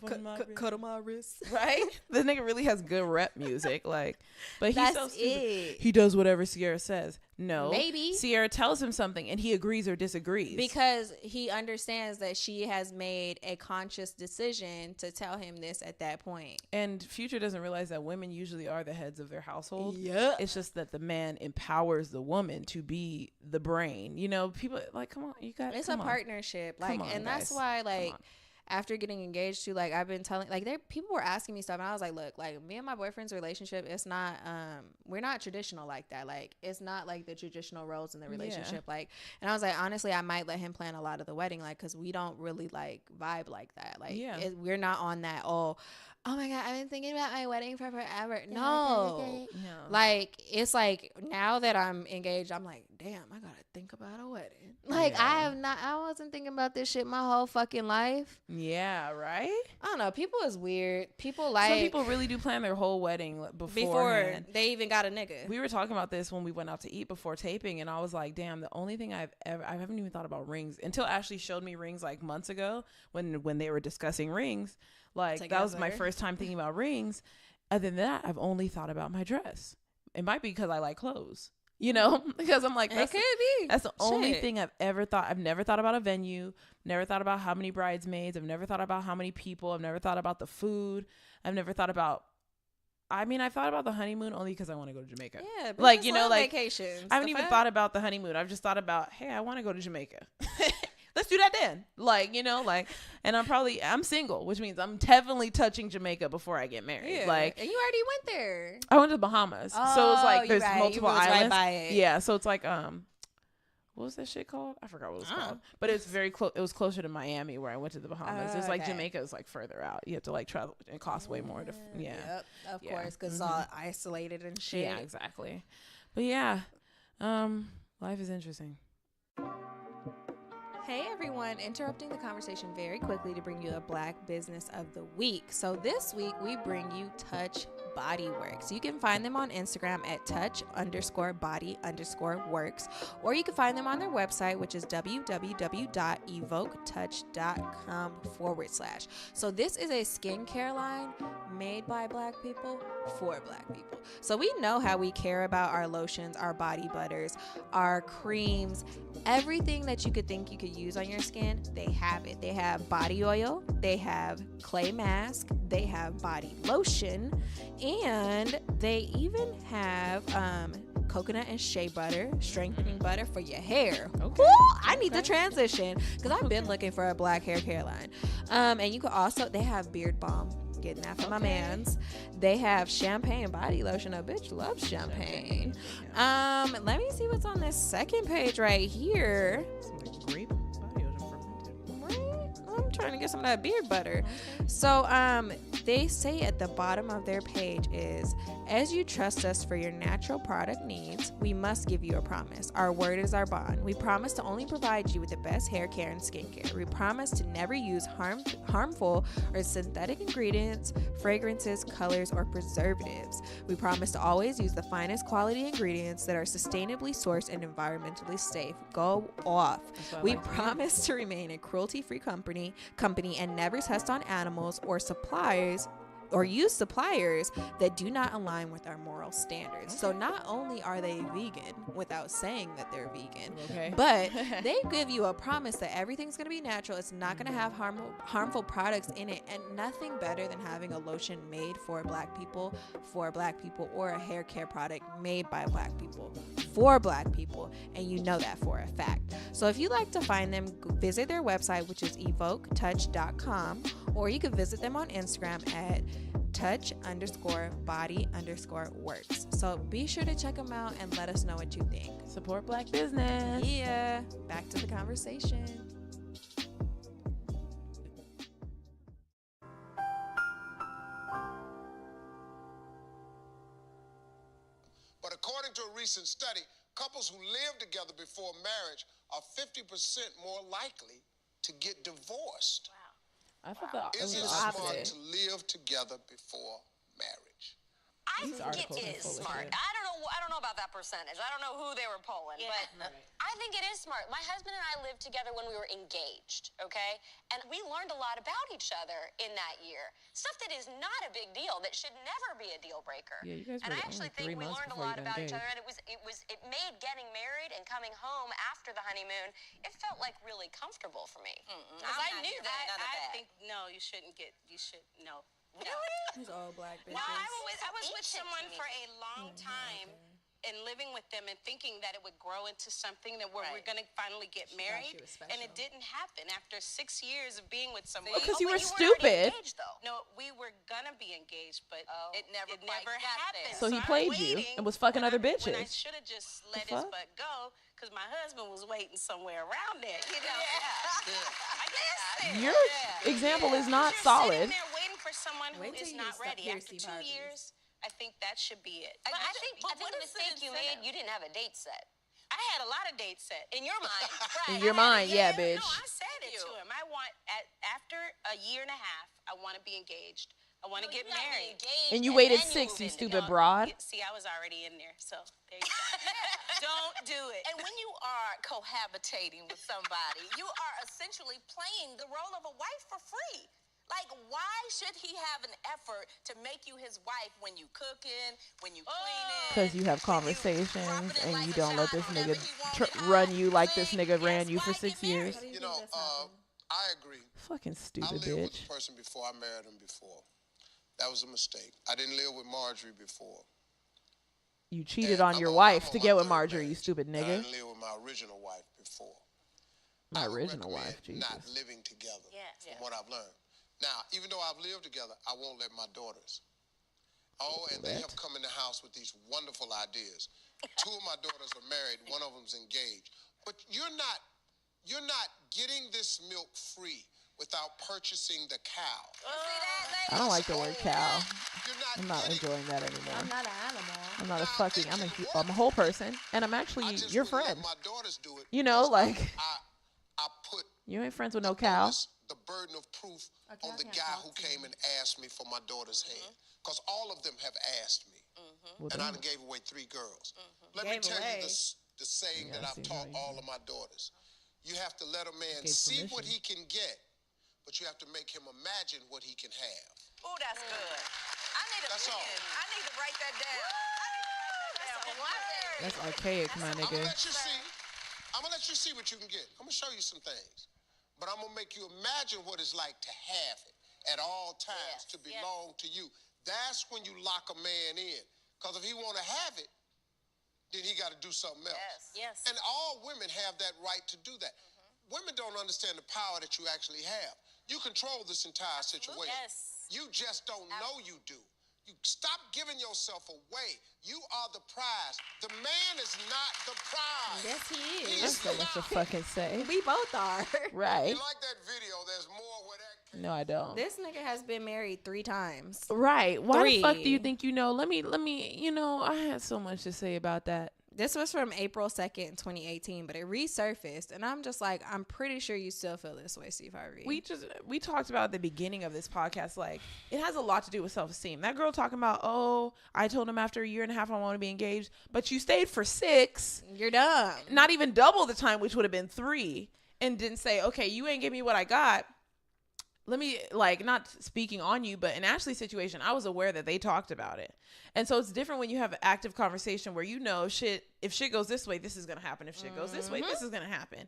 Cut on my wrist. Right? This nigga really has good rep music. Like, but he's so stupid. It. He does whatever Sierra says. No. Maybe. Sierra tells him something and he agrees or disagrees. Because he understands that she has made a conscious decision to tell him this at that point. And Future doesn't realize that women usually are the heads of their household. Yeah. It's just that the man empowers the woman to be the brain. You know, people like, come on, you got it's a partnership. Like, and that's why, like, after getting engaged to, like, I've been telling, like, people were asking me stuff, and I was like, look, like, me and my boyfriend's relationship, it's not, we're not traditional like that. Like, it's not like the traditional roles in the relationship. Like, and I was like, honestly, I might let him plan a lot of the wedding, like, because we don't really like vibe like that. Like, we're not on that, oh my God, I've been thinking about my wedding for forever. No. Like, it's like, now that I'm engaged, I'm like, damn, I gotta think about a wedding. Like, I wasn't thinking about this shit my whole fucking life. Yeah, right? I don't know. People is weird. People like... Some people really do plan their whole wedding before they even got a nigga. We were talking about this when we went out to eat before taping, and I was like, damn, the only thing I haven't even thought about rings until Ashley showed me rings like months ago when they were discussing rings. Like, that was my first time thinking about rings. Other than that, I've only thought about my dress. it might be because I like clothes, you know, because I'm like, It could be. That's the only Shit. thing I've ever thought. I've never thought about a venue. Never thought about how many bridesmaids. I've never thought about how many people. I've never thought about the food. I've never thought about, I mean, I thought about the honeymoon only because I want to go to Jamaica. Yeah, but like, you know, like vacations. I haven't even thought about the honeymoon. I've just thought about, hey, I want to go to Jamaica. Let's do that then. Like, you know, like, and I'm single, which means I'm definitely touching Jamaica before I get married. Yeah. Like, and you already went there. I went to the Bahamas. So it's like there's multiple right islands. by it. Yeah. So it's like, what was that shit called? I forgot what it was called. But it's very close. It was closer to Miami where I went to the Bahamas. It's like Jamaica is like further out. You have to like travel. It costs way more to. Yeah. Yep, of course, because it's all isolated and shit. Yeah, exactly. But yeah, life is interesting. Hey everyone, interrupting the conversation very quickly to bring you a Black Business of the Week. So this week we bring you Touch Body Works. You can find them on Instagram at touch_body_works, or you can find them on their website, which is www.evoketouch.com/. So this is a skincare line made by Black people for Black people. So we know how we care about our lotions, our body butters, our creams, everything that you could think you could use on your skin, they have it. They have body oil, they have clay mask, they have body lotion, and they even have coconut and shea butter, strengthening butter for your hair. Okay. Ooh, I need to transition because I've been looking for a Black hair care line. And you could also, they have beard balm. Getting that from my mans. They have champagne body lotion. A bitch loves champagne. Let me see what's on this second page right here. Grape body oil. Right? I'm trying to get some of that beard butter. So they say at the bottom of their page is, as you trust us for your natural product needs, we must give you a promise. Our word is our bond. We promise to only provide you with the best hair care and skincare. We promise to never use harmful or synthetic ingredients, fragrances, colors, or preservatives. We promise to always use the finest quality ingredients that are sustainably sourced and environmentally safe. Go off. We promise to remain a cruelty-free company and never test on animals or suppliers or use suppliers that do not align with our moral standards. So not only are they vegan without saying that they're vegan, but they give you a promise that everything's going to be natural. It's not going to have harmful products in it, and nothing better than having a lotion made for Black people, or a hair care product made by Black people for Black people, and you know that for a fact. So if you'd like to find them, visit their website, which is evoketouch.com, or you can visit them on Instagram at touch_body_works. So be sure to check them out and let us know what you think. Support Black business. Yeah. Back to the conversation. But according to a recent study, couples who live together before marriage are 50% more likely to get divorced. Wow. I thought that Is it smart to live together before marriage? I think it is smart. I don't know about that percentage. I don't know who they were polling, but I think it is smart. My husband and I lived together when we were engaged, okay? And we learned a lot about each other in that year. Stuff that is not a big deal, that should never be a deal breaker. Yeah, you guys and were I actually think we learned a lot about each other, and it made getting married and coming home after the honeymoon, it felt like really comfortable for me. Because I knew that. I think no, you shouldn't. No. Really? It's all Black business. No, I was with someone for a long time and living with them and thinking that it would grow into something that we're going to finally get married. And it didn't happen after 6 years of being with someone. Because you were stupid. Engaged, though. No, we were going to be engaged, but it never there. happened. So he played you and was fucking other bitches. When I should have just let his butt go, because my husband was waiting somewhere around there, you know. I guess. Your example is not solid. Sitting there waiting for someone who is not ready. After 2 years, I think that should be it. But I think the mistake you made, you didn't have a date set. I had a lot of dates set. In your mind. In your mind, yeah, bitch. No, I said it to him. I want, after a year and a half, I want to be engaged. I want to get married. And you waited 6, you stupid broad. See, I was already in there, so there you go. Don't do it. And when you are cohabitating with somebody, you are essentially playing the role of a wife for free. Like, why should he have an effort to make you his wife when you cooking, when you cleaning? Because you have conversations and you don't let this nigga run you like this nigga ran you for 6 years. You know, I agree. Fucking I stupid lived with bitch. a person before I married him before. That was a mistake. I didn't live with Marjorie before. You cheated And on I'm your on wife my to get with third Marjorie, you marriage. stupid I nigga. didn't live with my original wife before. My I would original recommend wife, Jesus. not living together. Yes. From what I've learned. Now, even though I've lived together, I won't let my daughters. Oh, and they have come in the house with these wonderful ideas. 2 of my daughters are married. 1 of them's engaged. But you're not getting this milk free without purchasing the cow. I don't like the word cow. You're I'm not enjoying that anymore. I'm not an animal. I'm not a fucking. I'm a whole person, and I'm actually your friend. Let my daughters do it. You know, like I put you ain't friends with no cow. the burden of proof on the guy who came and asked me for my daughter's hand, because all of them have asked me, and I done gave away 3 girls. Let me tell you the saying that I've taught all of my daughters: you have to let a man see what he can get, but you have to make him imagine what he can have. Oh, that's good. I need a That's pen. all. I need to write that down. That's archaic, my I'm nigga. gonna let you see. I'm gonna let you see what you can get. I'm gonna show you some things, but I'm gonna make you imagine what it's like to have it at all times, to belong to you. That's when you lock a man in, because if he want to have it, then he got to do something else. Yes. And all women have that right to do that. Women don't understand the power that you actually have. You control this entire situation. Yes. You just don't know you do. You stop giving yourself away. You are the prize. The man is not the prize. Yes, he is. That's so much to fucking say. We both are. Right. You like that video? There's more where that came. No, I don't. This nigga has been married 3 times. Right. Why 3. the fuck do you think you know? Let me, I had so much to say about that. This was from April 2nd, 2018, but it resurfaced. And I'm just like, I'm pretty sure you still feel this way, Steve Harvey. We talked about at the beginning of this podcast, like, it has a lot to do with self-esteem. That girl talking about, oh, I told him after 1.5 years I want to be engaged, but you stayed for 6. You're dumb. Not even double the time, which would have been 3, and didn't say, okay, you ain't give me what I got. Let me, like, not speaking on you, but in Ashley's situation, I was aware that they talked about it. And so it's different when you have an active conversation where you know, if shit goes this way, this is going to happen. If shit goes this way, this is going to happen.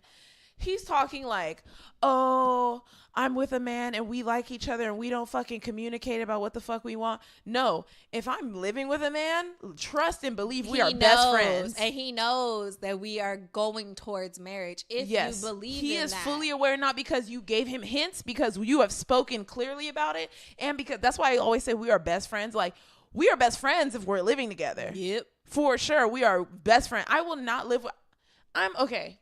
He's talking like, oh, I'm with a man and we like each other and we don't fucking communicate about what the fuck we want. No, if I'm living with a man, trust and believe we are best friends. And he knows that we are going towards marriage. If you believe he in is that. fully aware, not because you gave him hints, because you have spoken clearly about it. And because that's why I always say we are best friends. Like, we are best friends if we're living together. Yep. For sure. We are best friends. I will not live with, I'm okay.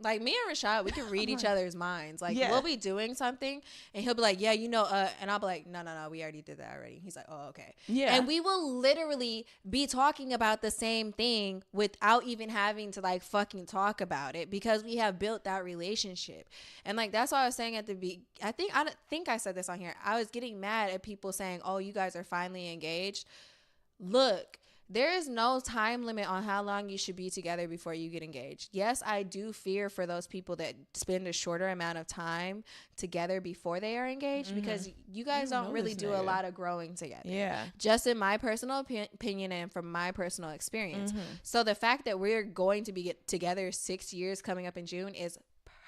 Like, me and Rashad, we can read each other's minds. Like, Yeah. we'll be doing something, and he'll be like, yeah, and I'll be like, no, we already did that already. He's like, oh, okay. Yeah. And we will literally be talking about the same thing without even having to, like, fucking talk about it, because we have built that relationship. And, like, that's what I was saying at the beginning. I think I said this on here. I was getting mad at people saying, oh, you guys are finally engaged. Look. There is no time limit on how long you should be together before you get engaged. Yes, I do fear for those people that spend a shorter amount of time together before they are engaged, because you guys don't really do a lot of growing together. Yeah. Just in my personal opinion and from my personal experience. So the fact that we're going to be together 6 years coming up in June is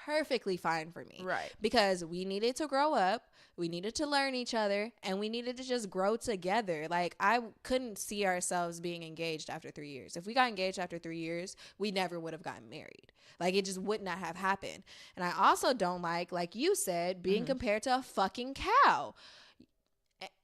perfectly fine for me. Right. Because we needed to grow up. We needed to learn each other, and we needed to just grow together. Like, I couldn't see ourselves being engaged after 3 years. If we got engaged after 3 years, we never would have gotten married. Like, it just would not have happened. And I also don't like you said, being compared to a fucking cow.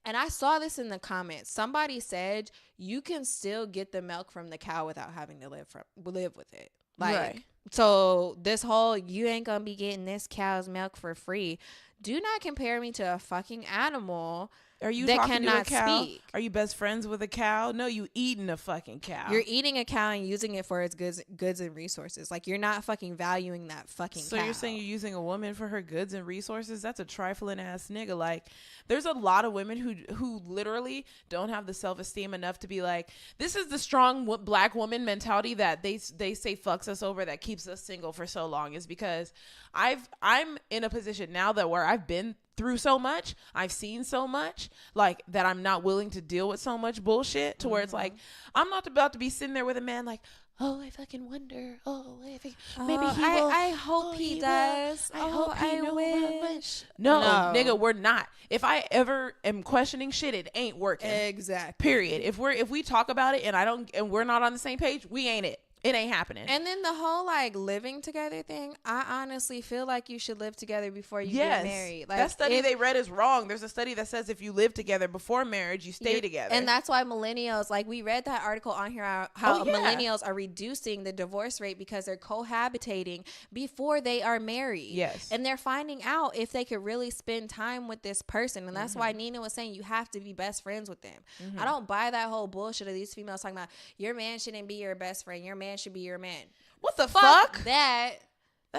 And I saw this in the comments. Somebody said you can still get the milk from the cow without having to live with it. Like, right. So this whole, you ain't gonna be getting this cow's milk for free. Do not compare me to a fucking animal. Are you that talking cannot to a cow? speak. Are you best friends with a cow? No, you eating a fucking cow. You're eating a cow and using it for its goods and resources. Like, you're not fucking valuing that fucking So cow. you're saying you're using a woman for her goods and resources? That's a trifling ass nigga. Like, there's a lot of women who literally don't have the self-esteem enough to be like, this is the strong black woman mentality that they say fucks us over, that keeps us single for so long, is because I'm in a position now that where I've been through so much. I've seen so much, like, that I'm not willing to deal with so much bullshit to where it's like, I'm not about to be sitting there with a man like, oh, I fucking wonder. Oh, maybe he will. I hope he does. I hope he wish. No, nigga, we're not. If I ever am questioning shit, it ain't working. Exactly. Period. If we talk about it and we're not on the same page, we ain't it. It ain't happening. And then the whole like living together thing, I honestly feel like you should live together before you get married. Like, that study they read is wrong. There's a study that says if you live together before marriage, you stay together. And that's why millennials, like we read that article on here, how millennials are reducing the divorce rate because they're cohabitating before they are married. Yes. And they're finding out if they could really spend time with this person. And that's why Nina was saying you have to be best friends with them. I don't buy that whole bullshit of these females talking about your man shouldn't be your best friend. Your man should be your man. What the fuck? That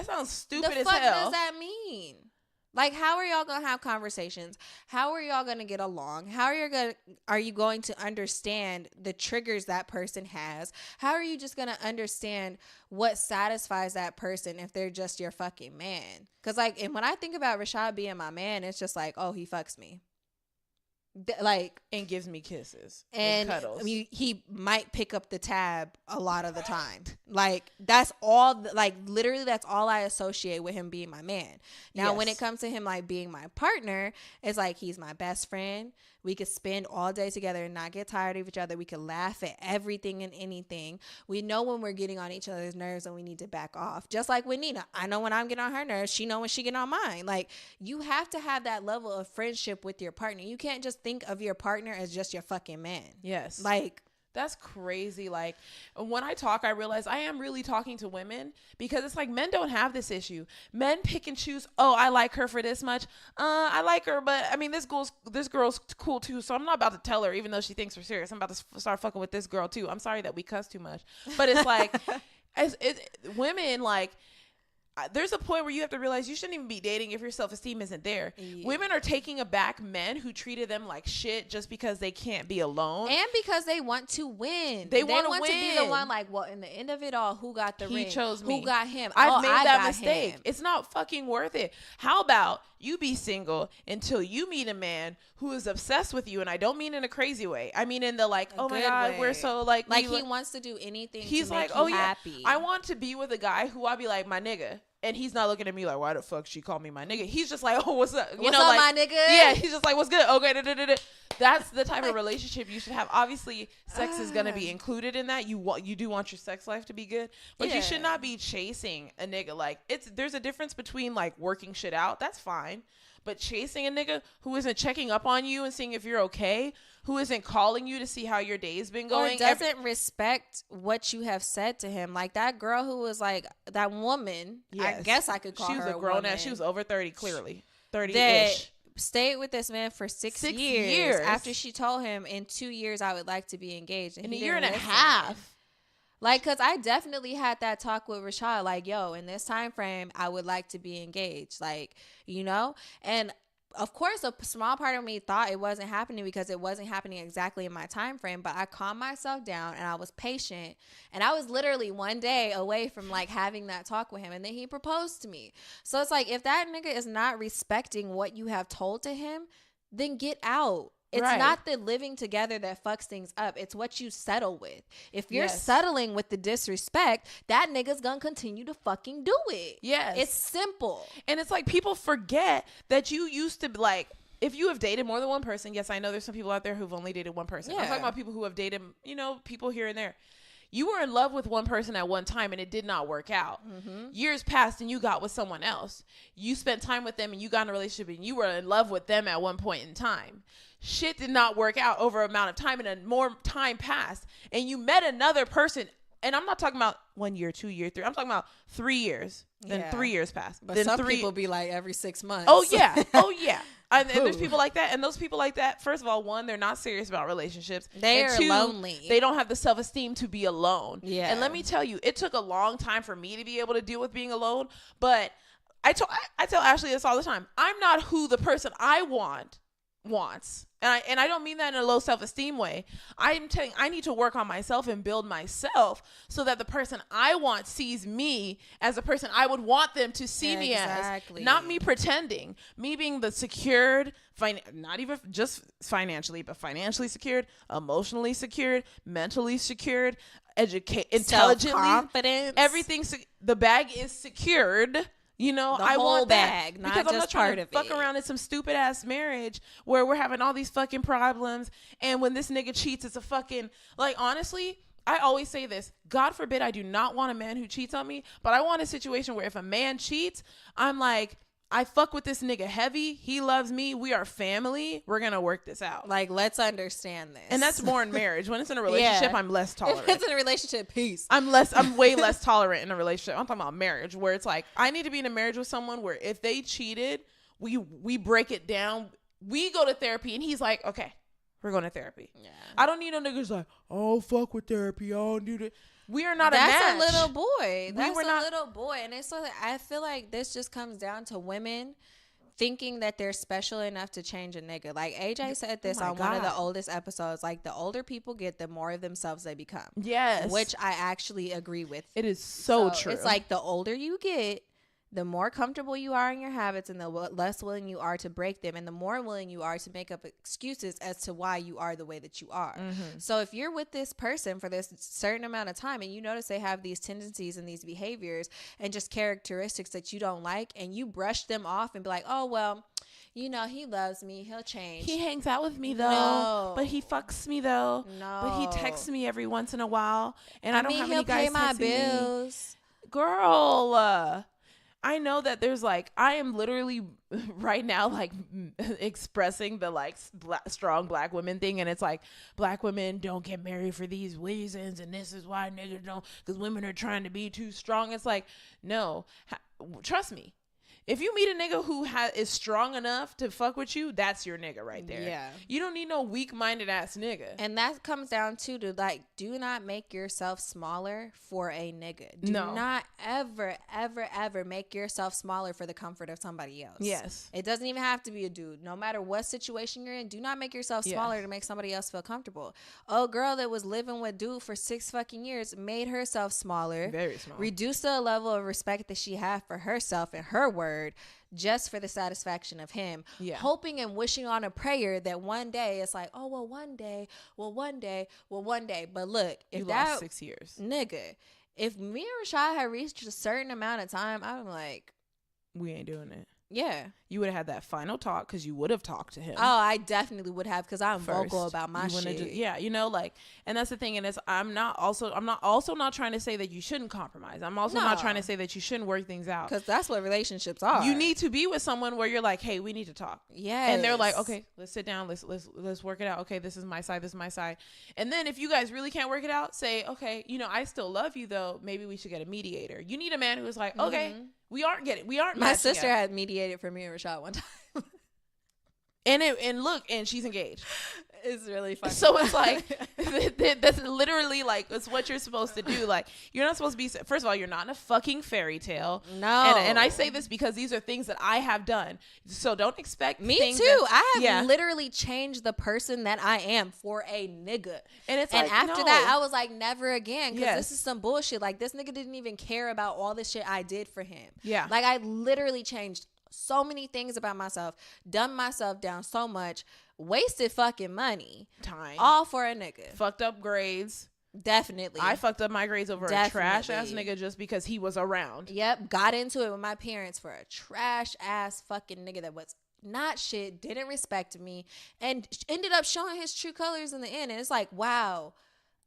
sounds stupid as hell. The fuck does that mean? Like, how are y'all gonna have conversations? How are y'all gonna get along? How are you going to understand the triggers that person has? How are you just gonna understand what satisfies that person if they're just your fucking man? Because like, and when I think about Rashad being my man, it's just like, oh, he fucks me. Like, and gives me kisses and cuddles. He might pick up the tab a lot of the time. Like, that's all, like, literally that's all I associate with him being my man. Now, when it comes to him like being my partner, it's like he's my best friend. We could spend all day together and not get tired of each other. We could laugh at everything and anything. We know when we're getting on each other's nerves and we need to back off. Just like with Nina. I know when I'm getting on her nerves. She know when she get on mine. Like, you have to have that level of friendship with your partner. You can't just think of your partner as just your fucking man. Yes. Like, that's crazy. Like, when I talk, I realize I am really talking to women because it's like men don't have this issue. Men pick and choose. Oh, I like her for this much. I like her, but I mean, this girl's cool too. So I'm not about to tell her, even though she thinks we're serious. I'm about to start fucking with this girl too. I'm sorry that we cuss too much, but it's like, women, like, there's a point where you have to realize you shouldn't even be dating if your self-esteem isn't there. Yeah. Women are taking aback men who treated them like shit just because they can't be alone. And because they want to win. They want to be the one, like, well, in the end of it all, who got the ring? He chose me. Who got him? I've made that mistake. It's not fucking worth it. How about you be single until you meet a man who is obsessed with you? And I don't mean in a crazy way. I mean in the like, oh my God, we're so like he wants to do anything he's to make like, oh you happy. Yeah, I want to be with a guy who I'll be like, my nigga. And he's not looking at me like, why the fuck she called me my nigga? He's just like, oh, what's up? What's up, like, my nigga? Yeah, he's just like, what's good? Okay, That's the type of relationship you should have. Obviously, sex is going to be included in that. You do want your sex life to be good. But you should not be chasing a nigga. Like, there's a difference between, like, working shit out. That's fine. But chasing a nigga who isn't checking up on you and seeing if you're okay, who isn't calling you to see how your day's been going, or doesn't respect what you have said to him. Like that girl who was like, that woman, yes. I guess I could call her a woman. She was a grown ass. She was over 30, clearly. 30-ish. Stayed with this man for 6 years after she told him in 2 years I would like to be engaged. And in a year and a half. Like, because I definitely had that talk with Rashad, like, yo, in this time frame, I would like to be engaged. Like, you know? And, of course, a small part of me thought it wasn't happening because it wasn't happening exactly in my time frame. But I calmed myself down and I was patient. And I was literally one day away from, like, having that talk with him. And then he proposed to me. So it's like, if that nigga is not respecting what you have told to him, then get out. It's not the living together that fucks things up. It's what you settle with. If you're settling with the disrespect, that nigga's gonna continue to fucking do it. Yes. It's simple. And it's like people forget that you used to, like, if you have dated more than one person, yes, I know there's some people out there who've only dated one person. I'm talking about people who have dated, you know, people here and there. You were in love with one person at one time and it did not work out. Mm-hmm. Years passed and you got with someone else. You spent time with them and you got in a relationship and you were in love with them at one point in time. Shit did not work out over an amount of time and then more time passed and you met another person. And I'm not talking about 1 year, 2 years, 3. I'm talking about 3 years. Then 3 years passed. But then some people be like every 6 months. Oh, yeah. Oh, yeah. And there's people like that. And those people like that, first of all, one, they're not serious about relationships. They are lonely. They don't have the self-esteem to be alone. Yeah. And let me tell you, it took a long time for me to be able to deal with being alone. But I tell Ashley this all the time. I'm not who the person I want wants. And I don't mean that in a low self-esteem way. I'm telling I need to work on myself and build myself so that the person I want sees me as a person I would want them to see me as. Not me pretending. Me being the secured, not even just financially, but financially secured, emotionally secured, mentally secured, intelligently. Self-confidence. Everything. The bag is secured. You know, I want bag, not because I'm just not trying part to of fuck it. around in some stupid ass marriage where we're having all these fucking problems. And when this nigga cheats, it's a fucking, like, honestly, I always say this. God forbid I do not want a man who cheats on me, but I want a situation where if a man cheats, I'm like, I fuck with this nigga heavy. He loves me. We are family. We're going to work this out. Like, let's understand this. And that's more in marriage. When it's in a relationship, I'm less tolerant. If it's in a relationship, peace. I'm way less tolerant in a relationship. I'm talking about marriage, where it's like, I need to be in a marriage with someone where if they cheated, we break it down. We go to therapy and he's like, okay, we're going to therapy. Yeah. I don't need no niggas like, oh, fuck with therapy. I don't do that. We are not a match. That's a little boy. That's a little boy. And it's like, I feel like this just comes down to women thinking that they're special enough to change a nigga. Like AJ said this on one of the oldest episodes. Like, the older people get, the more of themselves they become. Yes. Which I actually agree with. It is so true. It's like the older you get, the more comfortable you are in your habits and the less willing you are to break them, and the more willing you are to make up excuses as to why you are the way that you are. Mm-hmm. So if you're with this person for this certain amount of time and you notice they have these tendencies and these behaviors and just characteristics that you don't like, and you brush them off and be like, oh, well, you know, he loves me, he'll change. He hangs out with me though, but he fucks me though. But he texts me every once in a while, and I don't have any guys he'll pay my texting bills. Me. Girl, I know that there's like, I am literally right now like expressing the like strong black women thing, and it's like, black women don't get married for these reasons, and this is why niggas don't, because women are trying to be too strong. It's like, no, trust me. If you meet a nigga who is strong enough to fuck with you, that's your nigga right there. Yeah. You don't need no weak-minded ass nigga. And that comes down to like, do not make yourself smaller for a nigga. Do not ever, ever, ever make yourself smaller for the comfort of somebody else. Yes. It doesn't even have to be a dude. No matter what situation you're in, do not make yourself smaller to make somebody else feel comfortable. Oh, girl that was living with dude for 6 fucking years made herself smaller. Very small. Reduced the level of respect that she had for herself and her word, just for the satisfaction of him, hoping and wishing on a prayer that one day it's like, oh, well, one day. But look, if you that lost 6 years, nigga, if me and Rashad had reached a certain amount of time, I'm like, we ain't doing it. Yeah. You would have had that final talk because you would have talked to him. Oh, I definitely would have, because I'm vocal about my shit. You know, like, and that's the thing. And it's, I'm not trying to say that you shouldn't compromise. I'm also not trying to say that you shouldn't work things out. Because that's what relationships are. You need to be with someone where you're like, hey, we need to talk. Yeah. And they're like, okay, let's sit down. Let's work it out. Okay, this is my side. This is my side. And then if you guys really can't work it out, say, okay, you know, I still love you though. Maybe we should get a mediator. You need a man who is like, okay, we aren't. My sister had mediated for me and Rashad one time. And look, she's engaged. It's really funny. So it's like, that's literally like, it's what you're supposed to do. Like, you're not supposed to be, first of all, you're not in a fucking fairy tale. No. And I say this because these are things that I have done. So don't expect me things too. I have literally changed the person that I am for a nigga. And it's like, after that, I was like, never again. Because this is some bullshit. Like, this nigga didn't even care about all the shit I did for him. Yeah. Like, I literally changed so many things about myself, dumbed myself down so much, wasted fucking money, time, all for a nigga. Fucked up grades. Definitely. I fucked up my grades over a trash ass nigga just because he was around. Yep. Got into it with my parents for a trash ass fucking nigga that was not shit, didn't respect me, and ended up showing his true colors in the end. And it's like, wow,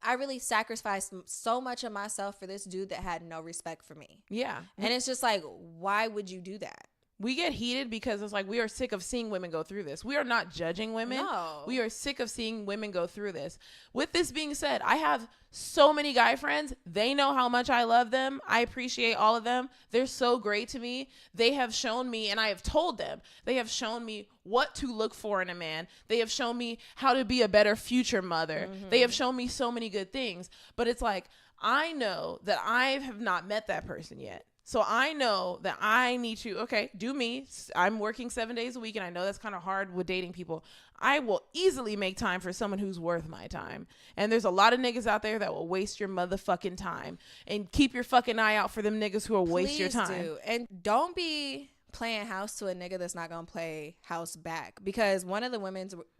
I really sacrificed so much of myself for this dude that had no respect for me. Yeah. And it's just like, why would you do that? We get heated because it's like, we are sick of seeing women go through this. We are not judging women. No. We are sick of seeing women go through this. With this being said, I have so many guy friends. They know how much I love them. I appreciate all of them. They're so great to me. They have shown me, and I have told them, they have shown me what to look for in a man. They have shown me how to be a better future mother. Mm-hmm. They have shown me so many good things. But it's like, I know that I have not met that person yet. So I know that I need to, do me. I'm working 7 days a week, and I know that's kind of hard with dating people. I will easily make time for someone who's worth my time. And there's a lot of niggas out there that will waste your motherfucking time. And keep your fucking eye out for them niggas who will waste your time. Do. And don't be playing house to a nigga that's not gonna play house back. Because one of the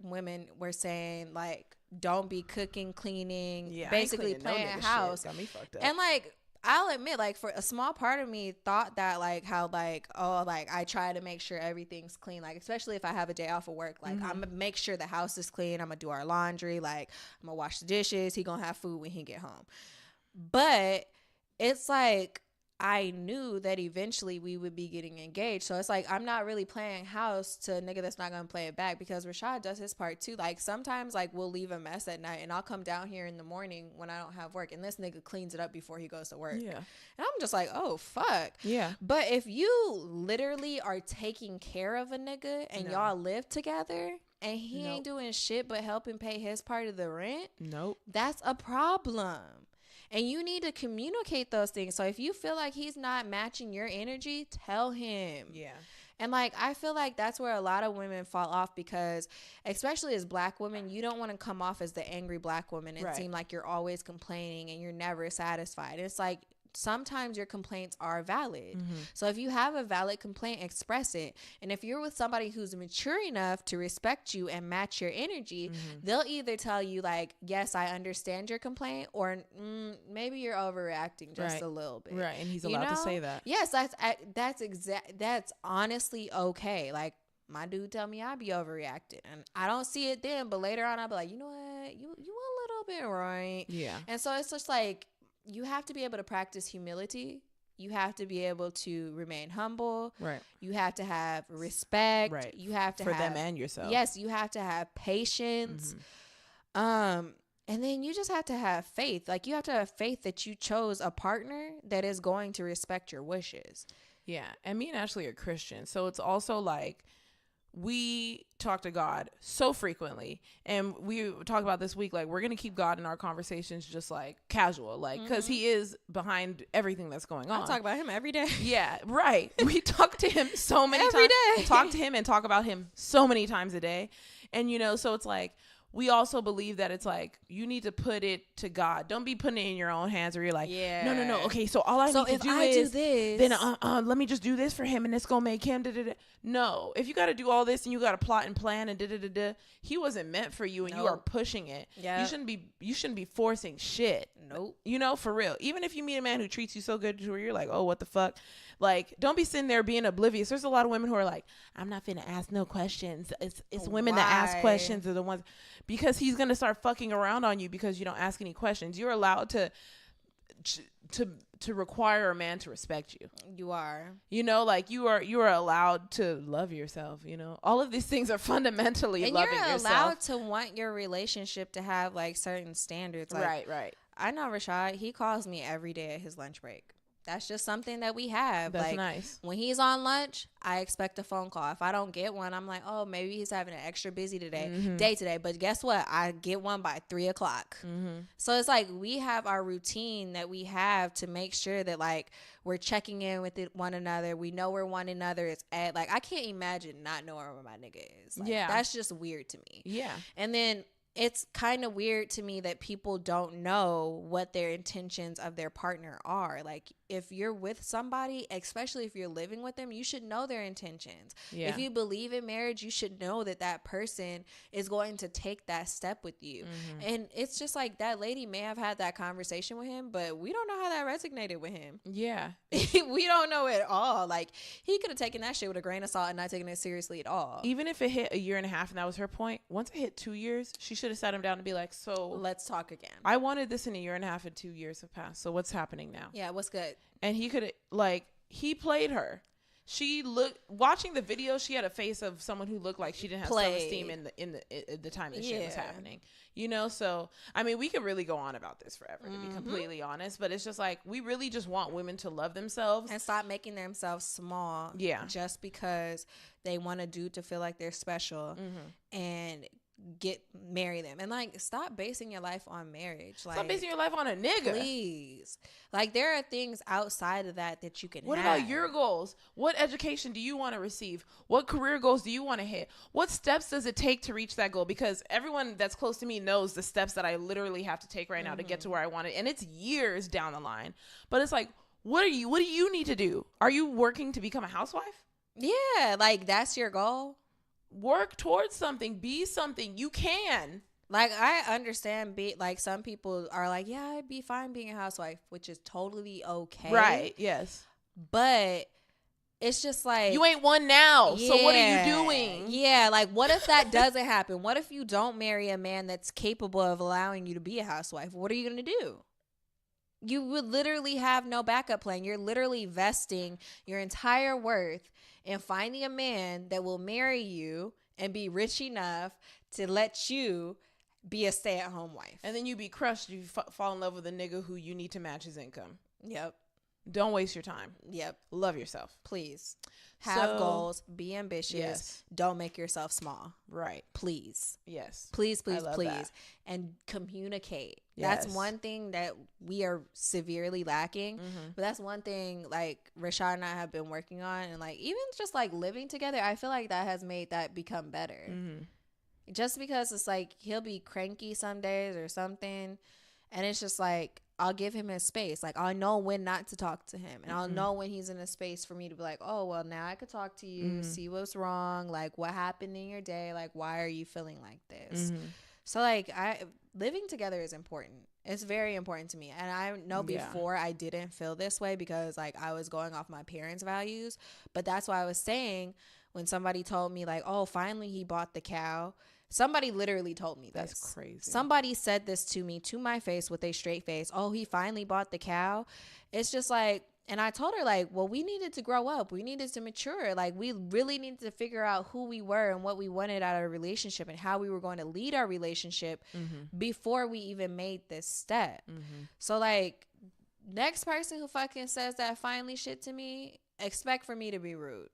women were saying, like, don't be cooking, cleaning, basically playing house. Got me fucked up. And like, I'll admit, like, for a small part of me thought that, like, how, like, oh, like, I try to make sure everything's clean, like, especially if I have a day off of work, like, I'm gonna make sure the house is clean, I'm gonna do our laundry, like, I'm gonna wash the dishes, he gonna have food when he get home. But it's like, I knew that eventually we would be getting engaged. So it's like, I'm not really playing house to a nigga that's not going to play it back, because Rashad does his part too. Like, sometimes, like, we'll leave a mess at night and I'll come down here in the morning when I don't have work, and this nigga cleans it up before he goes to work. Yeah. And I'm just like, oh, fuck. Yeah. But if you literally are taking care of a nigga and y'all live together and he ain't doing shit but helping pay his part of the rent, that's a problem. And you need to communicate those things. So if you feel like he's not matching your energy, tell him. Yeah. And, like, I feel like that's where a lot of women fall off, because especially as black women, you don't want to come off as the angry black woman and seem like you're always complaining and you're never satisfied. It's like, sometimes your complaints are valid. So if you have a valid complaint, express it. And if you're with somebody who's mature enough to respect you and match your energy, they'll either tell you, like, yes, I understand your complaint, or maybe you're overreacting just a little bit. Right. And he's allowed to say that. Yes, that's honestly okay. Like, my dude tell me I be overreacting, and I don't see it then, but later on I'll be like, you know what, you a little bit right. Yeah. And so it's just like, you have to be able to practice humility. You have to be able to remain humble. Right. You have to have respect. Right. You have to for them and yourself. Yes, you have to have patience. And then you just have to have faith. Like, you have to have faith that you chose a partner that is going to respect your wishes. Yeah. And me and Ashley are Christians, so it's also like, we talk to God so frequently, and we talk about this week, like, we're going to keep God in our conversations just like casual, like, because he is behind everything that's going on. I talk about him every day. Yeah, right. We talk to him so many times. Every day. Talk to him and talk about him so many times a day. And, you know, so it's like, we also believe that it's like, you need to put it to God. Don't be putting it in your own hands where you're like, no. Okay, so all I need to do is, then let me just do this for him and it's going to make him da-da-da. No, if you got to do all this and you got to plot and plan and da-da-da-da, he wasn't meant for you, and you are pushing it. Yeah. You shouldn't be forcing shit. Nope. You know, for real. Even if you meet a man who treats you so good to where you're like, oh, what the fuck? Like, don't be sitting there being oblivious. There's a lot of women who are like, I'm not finna ask no questions. It's women that ask questions are the ones, because he's gonna start fucking around on you because you don't ask any questions. You're allowed to require a man to respect you. You are. You know, like, you are allowed to love yourself. You know, all of these things are fundamentally loving yourself. And you're allowed to want your relationship to have, like, certain standards. Like, right. I know Rashad, he calls me every day at his lunch break. That's just something that we have. That's like, nice. When he's on lunch, I expect a phone call. If I don't get one, I'm like, oh, maybe he's having an extra busy day today. But guess what? I get one by 3:00. So it's like, we have our routine that we have to make sure that, like, we're checking in with one another. We know where one another is at. Like, I can't imagine not knowing where my nigga is. Like, that's just weird to me. Yeah. And then it's kind of weird to me that people don't know what their intentions of their partner are. Like, if you're with somebody, especially if you're living with them, you should know their intentions. Yeah. If you believe in marriage, you should know that that person is going to take that step with you. And it's just like, that lady may have had that conversation with him, but we don't know how that resonated with him. Yeah. We don't know at all. Like, he could have taken that shit with a grain of salt and not taken it seriously at all. Even if it hit 1.5 years and that was her point, once it hit 2 years, she should have sat him down and be like, so let's talk again. I wanted this in 1.5 years and 2 years have passed. So what's happening now? Yeah, what's good? And he could, like, he played her. She looked, watching the video, she had a face of someone who looked like she didn't have self-esteem in the time that shit was happening. You know, so I mean, we could really go on about this forever, to be completely honest, but it's just like, we really just want women to love themselves and stop making themselves small. Yeah. Just because they want a dude to feel like they're special, and marry them. And like, stop basing your life on marriage. Like, stop basing your life on a nigga, please. Like, there are things outside of that you can What have. about your goals? What education do you want to receive? What career goals do you want to hit? What steps does it take to reach that goal? Because everyone that's close to me knows the steps that I literally have to take right now to get to where I want it, and it's years down the line. But it's like, what do you need to do? Are you working to become a housewife? Yeah, like, that's your goal. Work towards something. Be something. You can. Like, I understand, like, some people are like, yeah, I'd be fine being a housewife, which is totally okay. Right, yes. But it's just like, you ain't one now, yeah, so what are you doing? Yeah, like, what if that doesn't happen? What if you don't marry a man that's capable of allowing you to be a housewife? What are you going to do? You would literally have no backup plan. You're literally vesting your entire worth in finding a man that will marry you and be rich enough to let you be a stay-at-home wife. And then you be crushed. You fall in love with a nigga who you need to match his income. Yep. Don't waste your time. Yep. Love yourself. Please. Have goals. Be ambitious. Yes. Don't make yourself small. Right. Please. Yes. Please, please, please. That. And communicate. Yes. That's one thing that we are severely lacking. But that's one thing, like, Rashad and I have been working on. And, like, even just, like, living together, I feel like that has made that become better. Just because it's like, he'll be cranky some days or something. And it's just like, I'll give him his space. Like, I'll know when not to talk to him. And I'll know when he's in a space for me to be like, oh, well, now I could talk to you, see what's wrong. Like, what happened in your day? Like, why are you feeling like this? So, like, living together is important. It's very important to me. And I know before I didn't feel this way because, like, I was going off my parents' values. But that's why I was saying when somebody told me, like, oh, finally he bought the cow. Somebody literally told me this. That's crazy. Somebody said this to me, to my face, with a straight face. Oh, he finally bought the cow. It's just like, and I told her, like, well, we needed to grow up. We needed to mature. Like, we really needed to figure out who we were and what we wanted out of a relationship and how we were going to lead our relationship before we even made this step. So, like, next person who fucking says that finally shit to me, expect for me to be rude.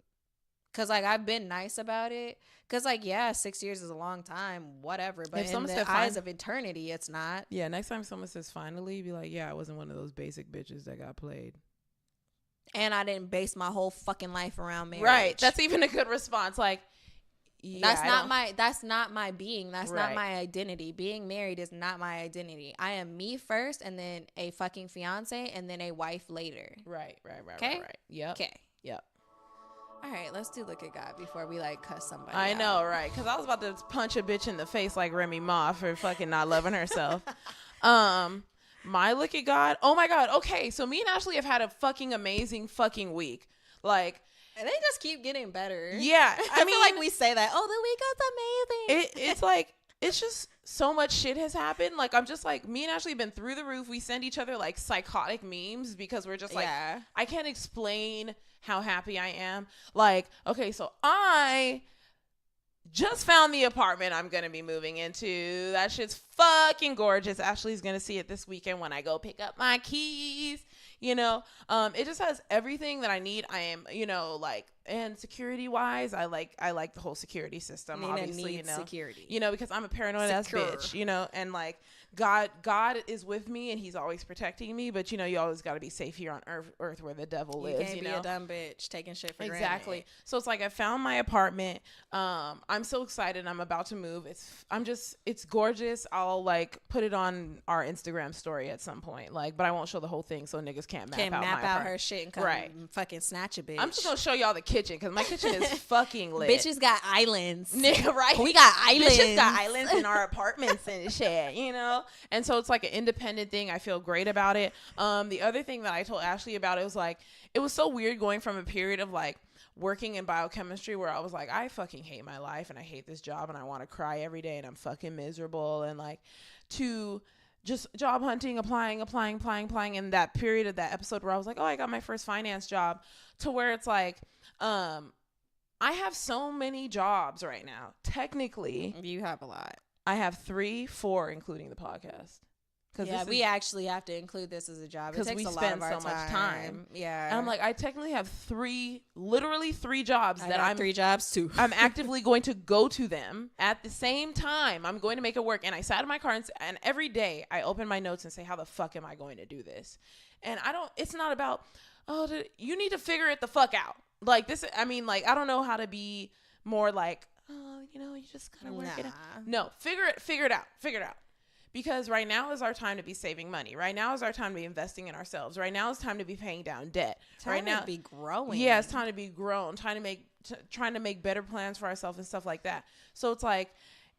Because, like, I've been nice about it. Because, like, yeah, 6 years is a long time, whatever. But in the eyes of eternity, it's not. Yeah, next time someone says finally, be like, yeah, I wasn't one of those basic bitches that got played. And I didn't base my whole fucking life around marriage. Right. That's even a good response. Like, yeah, that's not my being. That's not my identity. Being married is not my identity. I am me first, and then a fucking fiance, and then a wife later. Right. Okay? Right. Yep. Okay. Yep. All right, let's do look at God before we, like, cuss somebody I out. know, right? Because I was about to punch a bitch in the face like Remy Ma for fucking not loving herself. My look at God. Oh my God. Okay, so me and Ashley have had a fucking amazing fucking week. Like, and they just keep getting better. Yeah, I mean, feel like we say that. Oh, the week was amazing. It's like, it's just so much shit has happened. Like, I'm just like, me and Ashley have been through the roof. We send each other like psychotic memes because we're just like, I can't explain how happy I am. Like, okay, so I just found the apartment I'm going to be moving into. That shit's fucking gorgeous. Ashley's going to see it this weekend when I go pick up my keys. You know, it just has everything that I need. I am, you know, like, and security wise, I like the whole security system. Nina obviously, needs you know, security. You know, because I'm a paranoid ass bitch, you know, and like God is with me and he's always protecting me. But, you know, you always got to be safe here on earth where the devil lives. You can't be know? a dumb bitch taking shit for granted. Exactly. So it's like I found my apartment. I'm so excited. I'm about to move. It's gorgeous. I'll like put it on our Instagram story at some point. Like, but I won't show the whole thing so niggas can't map out her shit and come fucking snatch a bitch. I'm just gonna show y'all the kitchen because my kitchen is fucking lit. Bitches got islands. Nigga, right? We got islands. Bitches got islands in our apartments and shit, you know? And so it's like an independent thing. I feel great about it. The other thing that I told Ashley about, it was like, it was so weird going from a period of like working in biochemistry where I was like, I fucking hate my life and I hate this job and I want to cry every day and I'm fucking miserable, and like to just job hunting, applying in that period of that episode where I was like, oh, I got my first finance job, to where it's like, I have so many jobs right now. Technically, you have a lot. I have 3, 4, including the podcast. Yeah, we actually have to include this as a job. It takes we a lot spend of our so much time. Yeah. And I'm like, I technically have literally three jobs that I'm 3 jobs too. I'm actively going to go to them at the same time. I'm going to make it work. And I sat in my car and every day I open my notes and say, how the fuck am I going to do this? And it's not about, you need to figure it the fuck out. Like this, I mean, like, I don't know how to be more like, you just gotta work it out. No, figure it out. Because right now is our time to be saving money. Right now is our time to be investing in ourselves. Right now is time to be paying down debt. Right now, to be growing. Yeah, it's time to be grown. Trying to make better plans for ourselves and stuff like that. So it's like,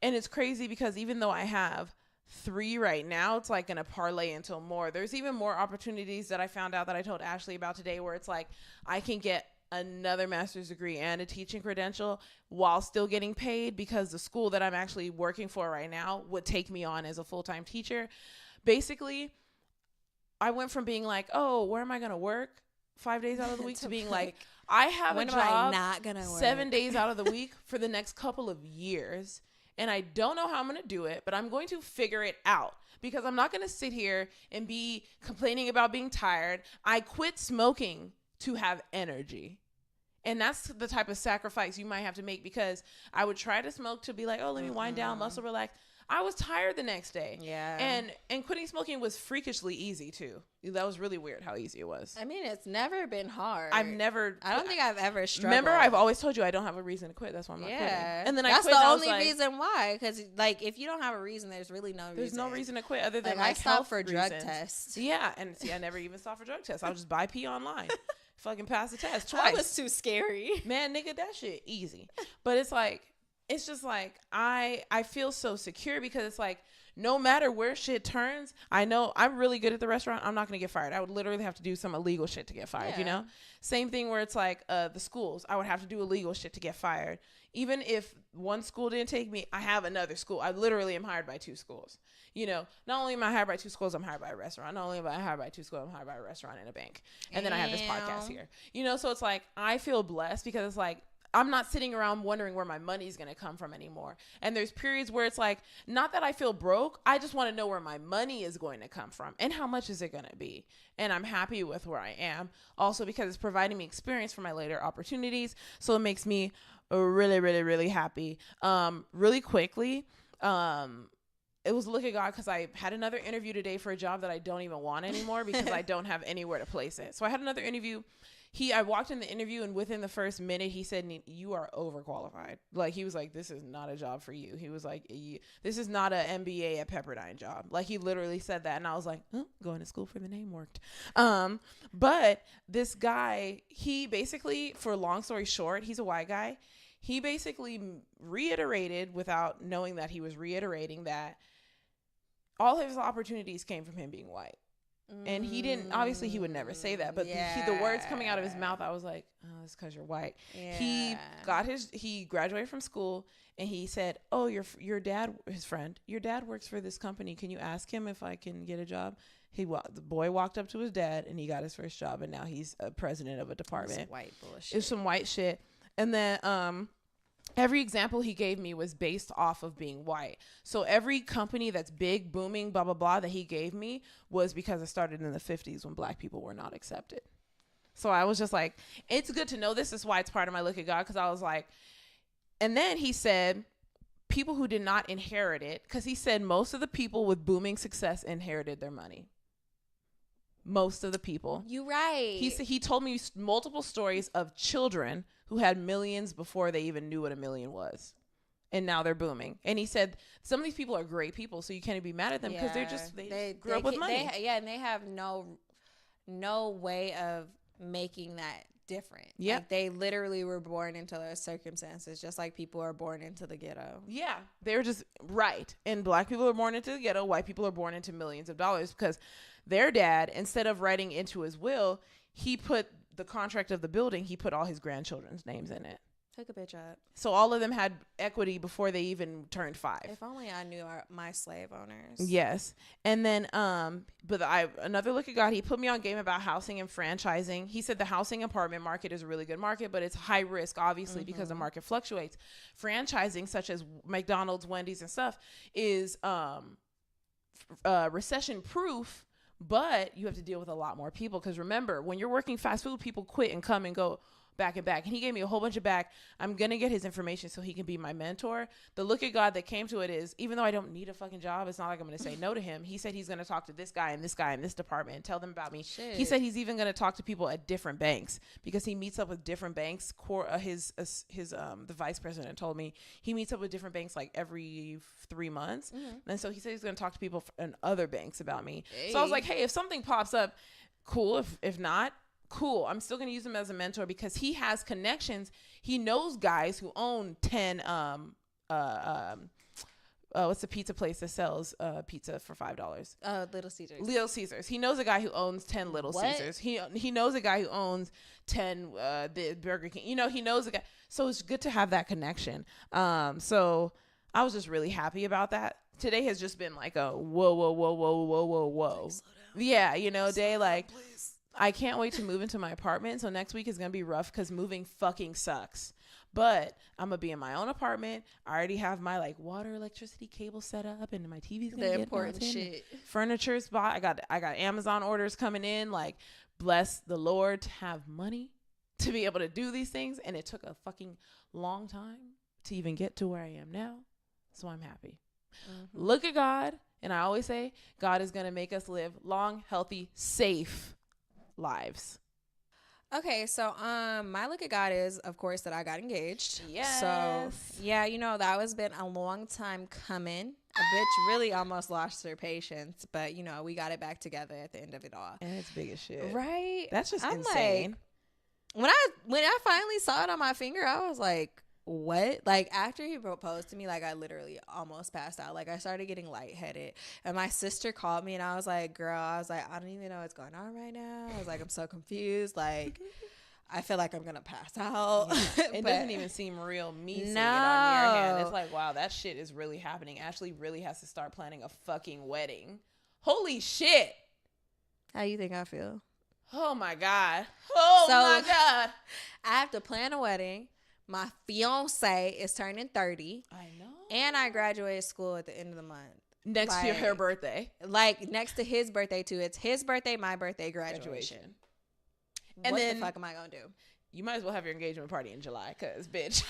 and it's crazy because even though I have 3 right now, it's like gonna parlay into more. There's even more opportunities that I found out that I told Ashley about today, where it's like I can get another master's degree and a teaching credential while still getting paid, because the school that I'm actually working for right now would take me on as a full-time teacher. Basically, I went from being like, oh, where am I going to work 5 days out of the week to being like, I have a job not gonna work 7 days out of the week for the next couple of years. And I don't know how I'm going to do it, but I'm going to figure it out, because I'm not going to sit here and be complaining about being tired. I quit smoking to have energy. And that's the type of sacrifice you might have to make, because I would try to smoke to be like, oh, let me wind down, muscle relax. I was tired the next day. Yeah. And quitting smoking was freakishly easy too. That was really weird how easy it was. I mean, it's never been hard. I don't think I've ever struggled. Remember, I've always told you I don't have a reason to quit. That's why I'm not quitting. And then that's the only reason why. Because like, if you don't have a reason, there's really no reason. There's no reason to quit other than I stopped for drug tests. Yeah, and see, I never even stopped for drug tests. I'll just buy pee online. Fucking pass the test twice. That was too scary. Man, nigga, that shit easy. But it's just like I feel so secure, because it's like, no matter where shit turns, I know I'm really good at the restaurant. I'm not going to get fired. I would literally have to do some illegal shit to get fired, you know? Same thing where it's like the schools. I would have to do illegal shit to get fired. Even if one school didn't take me, I have another school. I literally am hired by 2 schools. You know, not only am I hired by 2 schools, I'm hired by a restaurant. Not only am I hired by 2 schools, I'm hired by a restaurant and a bank. And then I have this podcast here. You know, so it's like, I feel blessed, because it's like, I'm not sitting around wondering where my money's going to come from anymore. And there's periods where it's like, not that I feel broke. I just want to know where my money is going to come from and how much is it going to be. And I'm happy with where I am. Also, because it's providing me experience for my later opportunities. So it makes me really, really, really happy. Really quickly, it was look at God, because I had another interview today for a job that I don't even want anymore, because I don't have anywhere to place it. So I had another interview. I walked in the interview, and within the first minute, he said, you are overqualified. Like, he was like, this is not a job for you. He was like, this is not an MBA at Pepperdine job. Like, he literally said that. And I was like, going to school for the name worked. But this guy, he basically, for long story short, he's a white guy. He basically reiterated, without knowing that he was reiterating, that all his opportunities came from him being white. And he didn't, obviously he would never say that, but the words coming out of his mouth, I was like, oh, it's because you're white. Yeah. He graduated from school, and he said, oh, your dad, his friend, your dad works for this company. Can you ask him if I can get a job? The boy walked up to his dad, and he got his first job, and now he's a president of a department. It's white bullshit. It's some white shit. And then, every example he gave me was based off of being white. So every company that's big, booming, blah, blah, blah, that he gave me was because it started in the 50s when black people were not accepted. So I was just like, it's good to know this. This is why it's part of my look at God, because I was like, and then he said, people who did not inherit it, because he said most of the people with booming success inherited their money. Most of the people. You're right. He told me multiple stories of children who had millions before they even knew what a million was. And now they're booming. And he said, some of these people are great people, so you can't be mad at them, because they grew up with money. And they have no way of making that different. Yeah. Like, they literally were born into those circumstances, just like people are born into the ghetto. Yeah. They're just right. And black people are born into the ghetto. White people are born into millions of dollars, because their dad, instead of writing into his will, he put the contract of the building, he put all his grandchildren's names in it. Took a bitch up. So all of them had equity before they even turned 5. If only I knew my slave owners. Yes. And then, another look at God, he put me on game about housing and franchising. He said the housing apartment market is a really good market, but it's high risk, obviously, because the market fluctuates. Franchising, such as McDonald's, Wendy's, and stuff, is recession proof, but you have to deal with a lot more people. Because remember, when you're working fast food, people quit and come and go back and back. And he gave me a whole bunch of back. I'm going to get his information so he can be my mentor. The look at God that came to it is, even though I don't need a fucking job, it's not like I'm going to say no to him. He said he's going to talk to this guy and this guy in this department and tell them about me. Shit. He said he's even going to talk to people at different banks because he meets up with different banks. The vice president told me he meets up with different banks like every 3 months. Mm-hmm. And so he said he's going to talk to people in other banks about me. Hey. So I was like, hey, if something pops up, cool. If not, cool. I'm still going to use him as a mentor because he has connections. He knows guys who own 10 what's the pizza place that sells pizza for $5? Little Caesars. He knows a guy who owns 10 Little Caesars. He knows a guy who owns 10 the Burger King. You know, he knows a guy. So it's good to have that connection. So I was just really happy about that. Today has just been like a whoa. Yeah, you know, day like I can't wait to move into my apartment. So next week is going to be rough because moving fucking sucks. But I'm going to be in my own apartment. I already have my like water, electricity cable set up and my TV's going to get important shit. Furniture's bought. I got Amazon orders coming in. Like, bless the Lord to have money to be able to do these things. And it took a fucking long time to even get to where I am now. So I'm happy. Mm-hmm. Look at God. And I always say God is going to make us live long, healthy, safe lives. Okay, so my look at God is, of course, that I got engaged. Yes. So yeah, you know, that was been a long time coming. A bitch really almost lost her patience, but you know, we got it back together at the end of it all. And it's big as shit. Right? That's just insane. Like, when I finally saw it on my finger, I was like, what? Like, after he proposed to me, like, I literally almost passed out. Like, I started getting lightheaded. And my sister called me, and I was like, girl, I don't even know what's going on right now. I was like, I'm so confused. Like, I feel like I'm going to pass out. Yeah. It doesn't even seem real. Me seeing it on your hand. It's like, wow, that shit is really happening. Ashley really has to start planning a fucking wedding. Holy shit. How you think I feel? Oh, my God. My God. I have to plan a wedding. My fiance is turning 30. I know. And I graduated school at the end of the month. Next to her birthday. Like, next to his birthday, too. It's his birthday, my birthday, graduation. And what the fuck am I going to do? You might as well have your engagement party in July, because, bitch.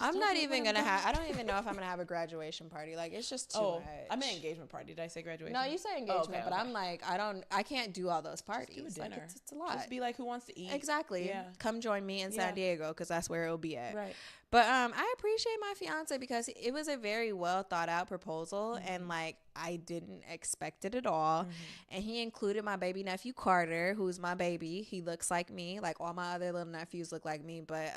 I'm not even going to have... I don't even know if I'm going to have a graduation party. Like, it's just too much. I meant engagement party. Did I say graduation? No, you said engagement, but I'm like, I can't do all those parties. Just do a dinner. Like, it's a lot. Just be like, who wants to eat? Exactly. Yeah. Come join me in San Diego, because that's where it'll be at. Right. But I appreciate my fiance because it was a very well thought out proposal, and like I didn't expect it at all. And he included my baby nephew Carter, who's my baby. He looks like me, like all my other little nephews look like me, but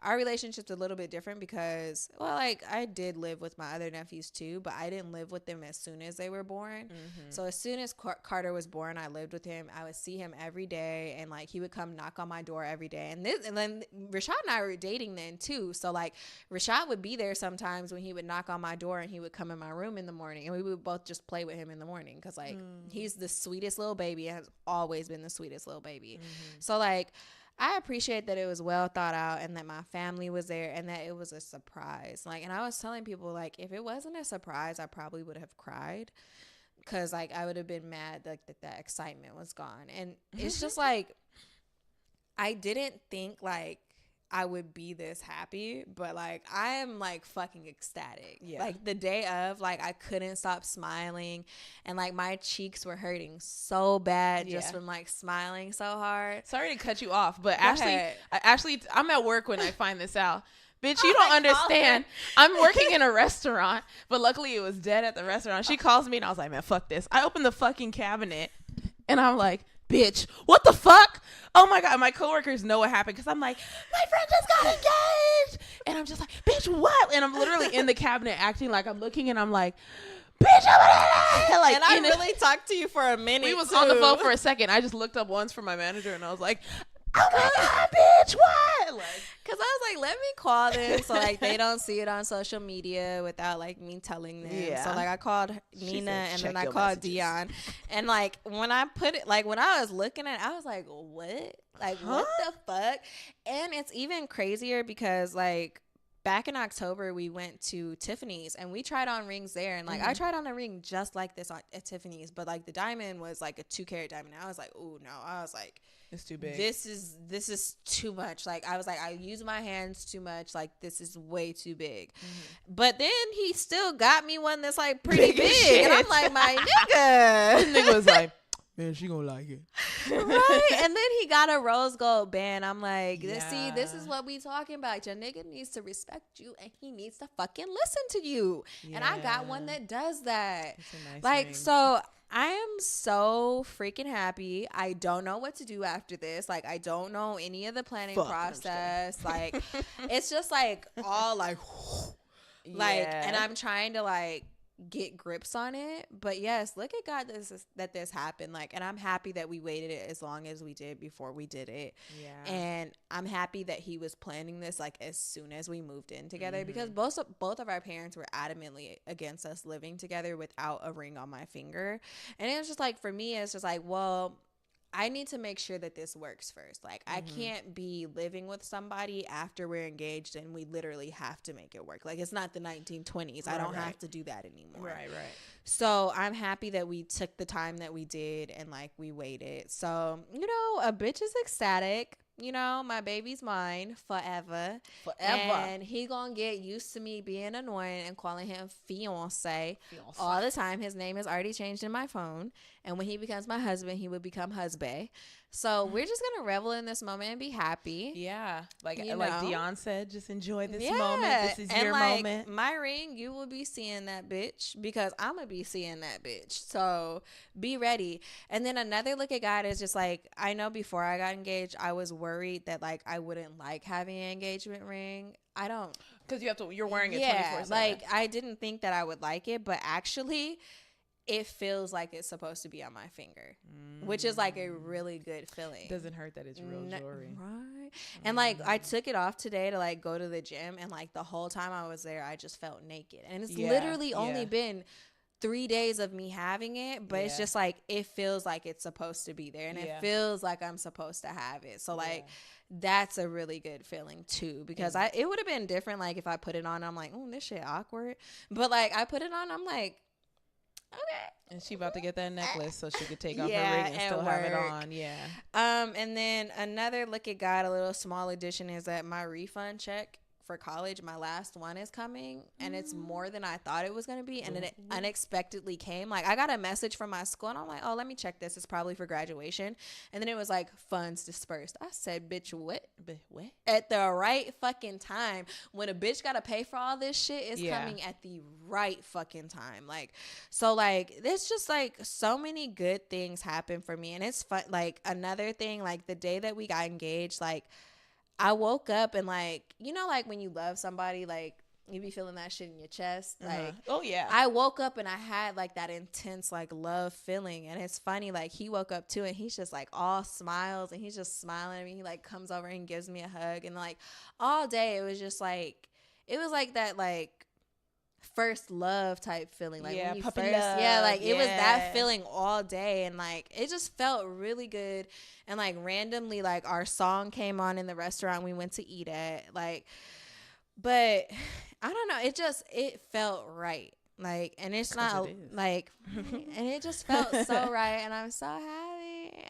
our relationship's a little bit different because, well, like I did live with my other nephews too, but I didn't live with them as soon as they were born. So as soon as Carter was born, I lived with him. I would see him every day, and like he would come knock on my door every day. And then Rashad and I were dating then too. So like Rashad would be there sometimes when he would knock on my door, and he would come in my room in the morning, and we would both just play with him in the morning because like he's the sweetest little baby and has always been the sweetest little baby. So like I appreciate that it was well thought out and that my family was there and that it was a surprise. Like, and I was telling people, like, if it wasn't a surprise, I probably would have cried because, like, I would have been mad like that excitement was gone. And it's just like, I didn't think like I would be this happy, but like I am like fucking ecstatic. Like the day of, like I couldn't stop smiling, and like my cheeks were hurting so bad just from like smiling so hard. Sorry to cut you off, but Ashley, I'm at work when I find this out. Bitch, you don't understand. I'm working in a restaurant, but luckily it was dead at the restaurant. She calls me and I was like, man, fuck this. I opened the fucking cabinet and I'm like, bitch, what the fuck? Oh my God, my coworkers know what happened because I'm like, my friend just got engaged. And I'm just like, bitch, what? And I'm literally in the cabinet acting like I'm looking, and I'm like, bitch, like, and I really talked to you for a minute. We was on the phone for a second. I just looked up once for my manager and I was like, oh my God, bitch, what? Like, because I was like, let me call them so like they don't see it on social media without like me telling them. So like I called Nina and then I called Dion, and like when I put it, like when I was looking at it, I was like, what? Like what the fuck? And it's even crazier because like back in October, we went to Tiffany's and we tried on rings there. And like, I tried on a ring just like this at Tiffany's, but like the diamond was like a 2-carat diamond. I was like, oh no. I was like, it's too big. This is too much. Like, I was like, I use my hands too much. Like, this is way too big. But then he still got me one that's like pretty big. And I'm like, my nigga. This nigga was like, man, she gonna like it. Right. And then he got a rose gold band. I'm like, see, this is what we talking about. Your nigga needs to respect you and he needs to fucking listen to you. Yeah. And I got one that does that. It's a nice like, ring. So I am so freaking happy. I don't know what to do after this. Like, I don't know any of the planning process. Like, it's just like all like, and I'm trying to like get grips on it. But yes, look at God that this happened. Like, and I'm happy that we waited it as long as we did before we did it. Yeah. And I'm happy that he was planning this like as soon as we moved in together, because both of our parents were adamantly against us living together without a ring on my finger. And it was just like, for me, it's just like, well, I need to make sure that this works first. Like, I can't be living with somebody after we're engaged and we literally have to make it work. Like, it's not the 1920s. I don't have to do that anymore. Right. So I'm happy that we took the time that we did and like we waited. So, you know, a bitch is ecstatic. You know, my baby's mine forever. And he gonna get used to me being annoying and calling him fiance all the time. His name is already changed in my phone. And when he becomes my husband, he would become husband. So we're just gonna revel in this moment and be happy. Yeah. Like Dion said, just enjoy this moment. This is your moment. My ring, you will be seeing that bitch because I'm gonna be seeing that bitch. So be ready. And then another look at God is just like, I know before I got engaged, I was worried that like I wouldn't like having an engagement ring. I don't, because you're wearing it 24/7. Like I didn't think that I would like it, but actually it feels like it's supposed to be on my finger, which is like a really good feeling. Doesn't hurt that it's real jewelry. Right. And like I took it off today to like go to the gym, and like the whole time I was there, I just felt naked. And it's literally only been 3 days of me having it, but it's just like, it feels like it's supposed to be there, and it feels like I'm supposed to have it. So like, that's a really good feeling too, because it would have been different like if I put it on, I'm like, oh, this shit awkward. But like I put it on, I'm like, okay. And she about to get that necklace so she could take off her ring and still have it on. Yeah. And then another look at God, a little small addition, is that my refund check for college, my last one, is coming, and it's more than I thought it was going to be, and it unexpectedly came. Like, I got a message from my school, and I'm like, oh, let me check this. It's probably for graduation. And then it was like, funds dispersed. I said, bitch, what? At the right fucking time. When a bitch got to pay for all this shit, it's coming at the right fucking time. Like, so, like, it's just, like, so many good things happen for me, and it's fun. Like, another thing, like, the day that we got engaged, like, I woke up and like, you know, like when you love somebody, like you be feeling that shit in your chest. Like, oh yeah. I woke up and I had like that intense like love feeling. And it's funny, like he woke up too and he's just like all smiles and he's just smiling at me. He like comes over and gives me a hug. And like all day it was just like, it was like that like first love type feeling, like when you first love. Like it was that feeling all day, and like it just felt really good. And like randomly, like our song came on in the restaurant we went to eat at, like, but I don't know, it felt right, like, and it's not like and it just felt so right, and I'm so happy.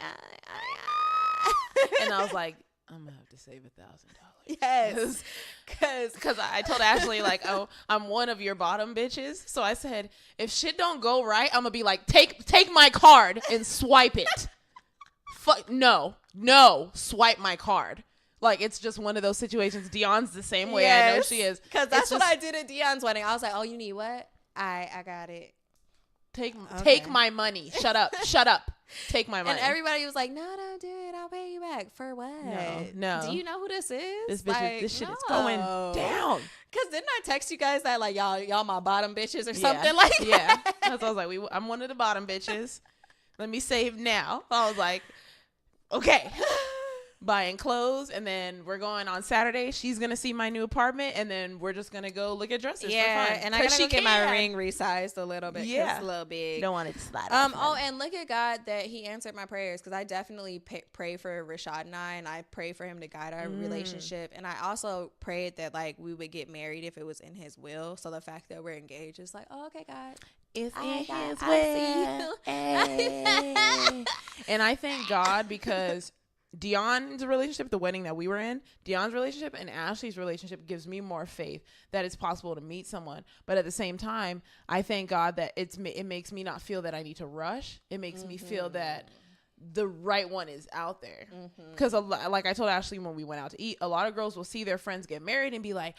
And I was like, I'm gonna have to save $1,000. Yes, because I told Ashley, like, oh, I'm one of your bottom bitches. So I said, if shit don't go right, I'm gonna be like, take my card and swipe it. No, swipe my card. Like, it's just one of those situations. Dion's the same way. Yes, I know she is. Because that's what I did at Dion's wedding. I was like, oh, you need what? I got it. Take my money. Shut up. Take my money. And everybody was like, no, don't do it. I'll pay you back. For what? No. Do you know who this is? This bitch, this shit is going down. Because didn't I text you guys that, like, y'all my bottom bitches or something like that? Yeah. That's what I was like, I'm one of the bottom bitches. Let me save now. I was like, okay. buying clothes, and then we're going on Saturday. She's gonna see my new apartment, and then we're just gonna go look at dresses. Yeah, for fun. and I gotta go get my ring resized a little bit. Yeah, it's a little big. Don't want it to slide. And look at God that He answered my prayers, because I definitely pray for Rashad and I pray for Him to guide our relationship, and I also prayed that like we would get married if it was in His will. So the fact that we're engaged is like, oh, okay, God. It's in His will. And I thank God because Dion's relationship, the wedding that we were in, Dion's relationship and Ashley's relationship gives me more faith that it's possible to meet someone. But at the same time, I thank God that it makes me not feel that I need to rush. It makes me feel that the right one is out there. Because like I told Ashley when we went out to eat, a lot of girls will see their friends get married and be like,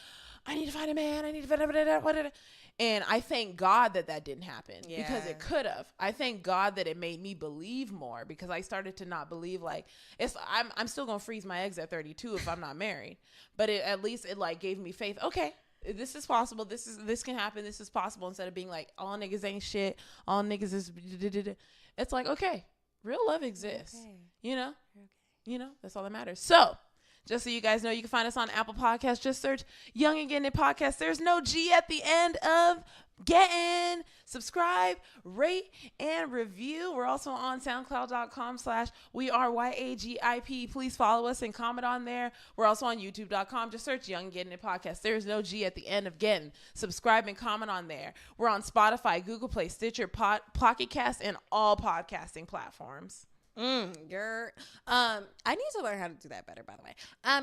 I need to find a man. I need to find a. And I thank God that didn't happen because it could have. I thank God that it made me believe more, because I started to not believe like I'm still gonna freeze my eggs at 32 if I'm not married. But at least it like gave me faith. Okay, this is possible. This can happen. This is possible. Instead of being like all niggas ain't shit. All niggas is. It's like, okay, real love exists. Okay. You know, that's all that matters. So. Just so you guys know, you can find us on Apple Podcasts. Just search Young and Gettin Podcast. There's no G at the end of Gettin. Subscribe, rate, and review. We're also on SoundCloud.com/YAGIP. Please follow us and comment on there. We're also on YouTube.com. Just search Young and Gettin Podcast. There's no G at the end of Gettin. Subscribe and comment on there. We're on Spotify, GooglePlay, Stitcher, Pocket Cast, and all podcasting platforms. I need to learn how to do that better, by the way.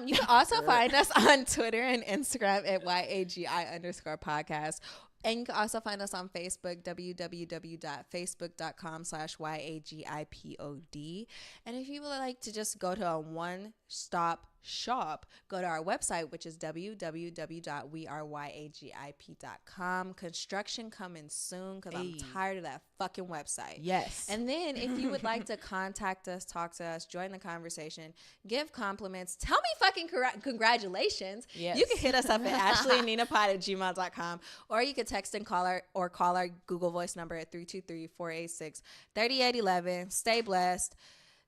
You can also find us on Twitter and Instagram at YAGI_podcast. And you can also find us on Facebook, www.facebook.com/YAGIPOD. And if you would like to just go to a one-stop shop, go to our website, which is www.weareyagip.com. Construction coming soon, because I'm tired of that fucking website. Yes. And then if you would like to contact us, talk to us, join the conversation, give compliments, tell me fucking congratulations. Yes. You can hit us up at Ashleyandninapod@gmail.com, or you can text and call our Google Voice number at 323-486-3811. Stay blessed.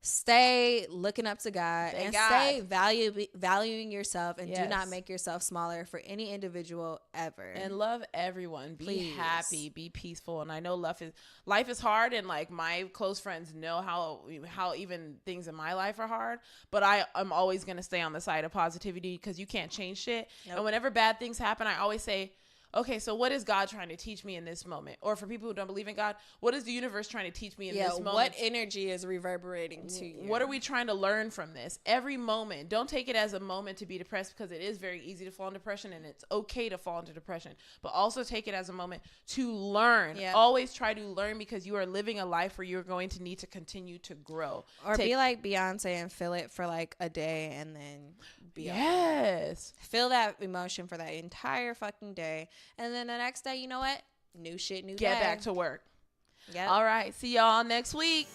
Stay looking up to God, stay valuing yourself, and do not make yourself smaller for any individual ever. And love everyone. Be happy, be peaceful. And I know life is hard, and like my close friends know how even things in my life are hard. But I'm always gonna stay on the side of positivity, because you can't change shit. Nope. And whenever bad things happen, I always say, okay, so what is God trying to teach me in this moment? Or for people who don't believe in God, what is the universe trying to teach me in this moment? What energy is reverberating to you? What are we trying to learn from this? Every moment. Don't take it as a moment to be depressed, because it is very easy to fall into depression, and it's okay to fall into depression. But also take it as a moment to learn. Yeah. Always try to learn, because you are living a life where you're going to need to continue to grow. Or be like Beyonce and feel it for like a day, and then be feel that emotion for that entire fucking day. And then the next day, you know what? New shit, new day. Get back to work. Yep. All right. See y'all next week.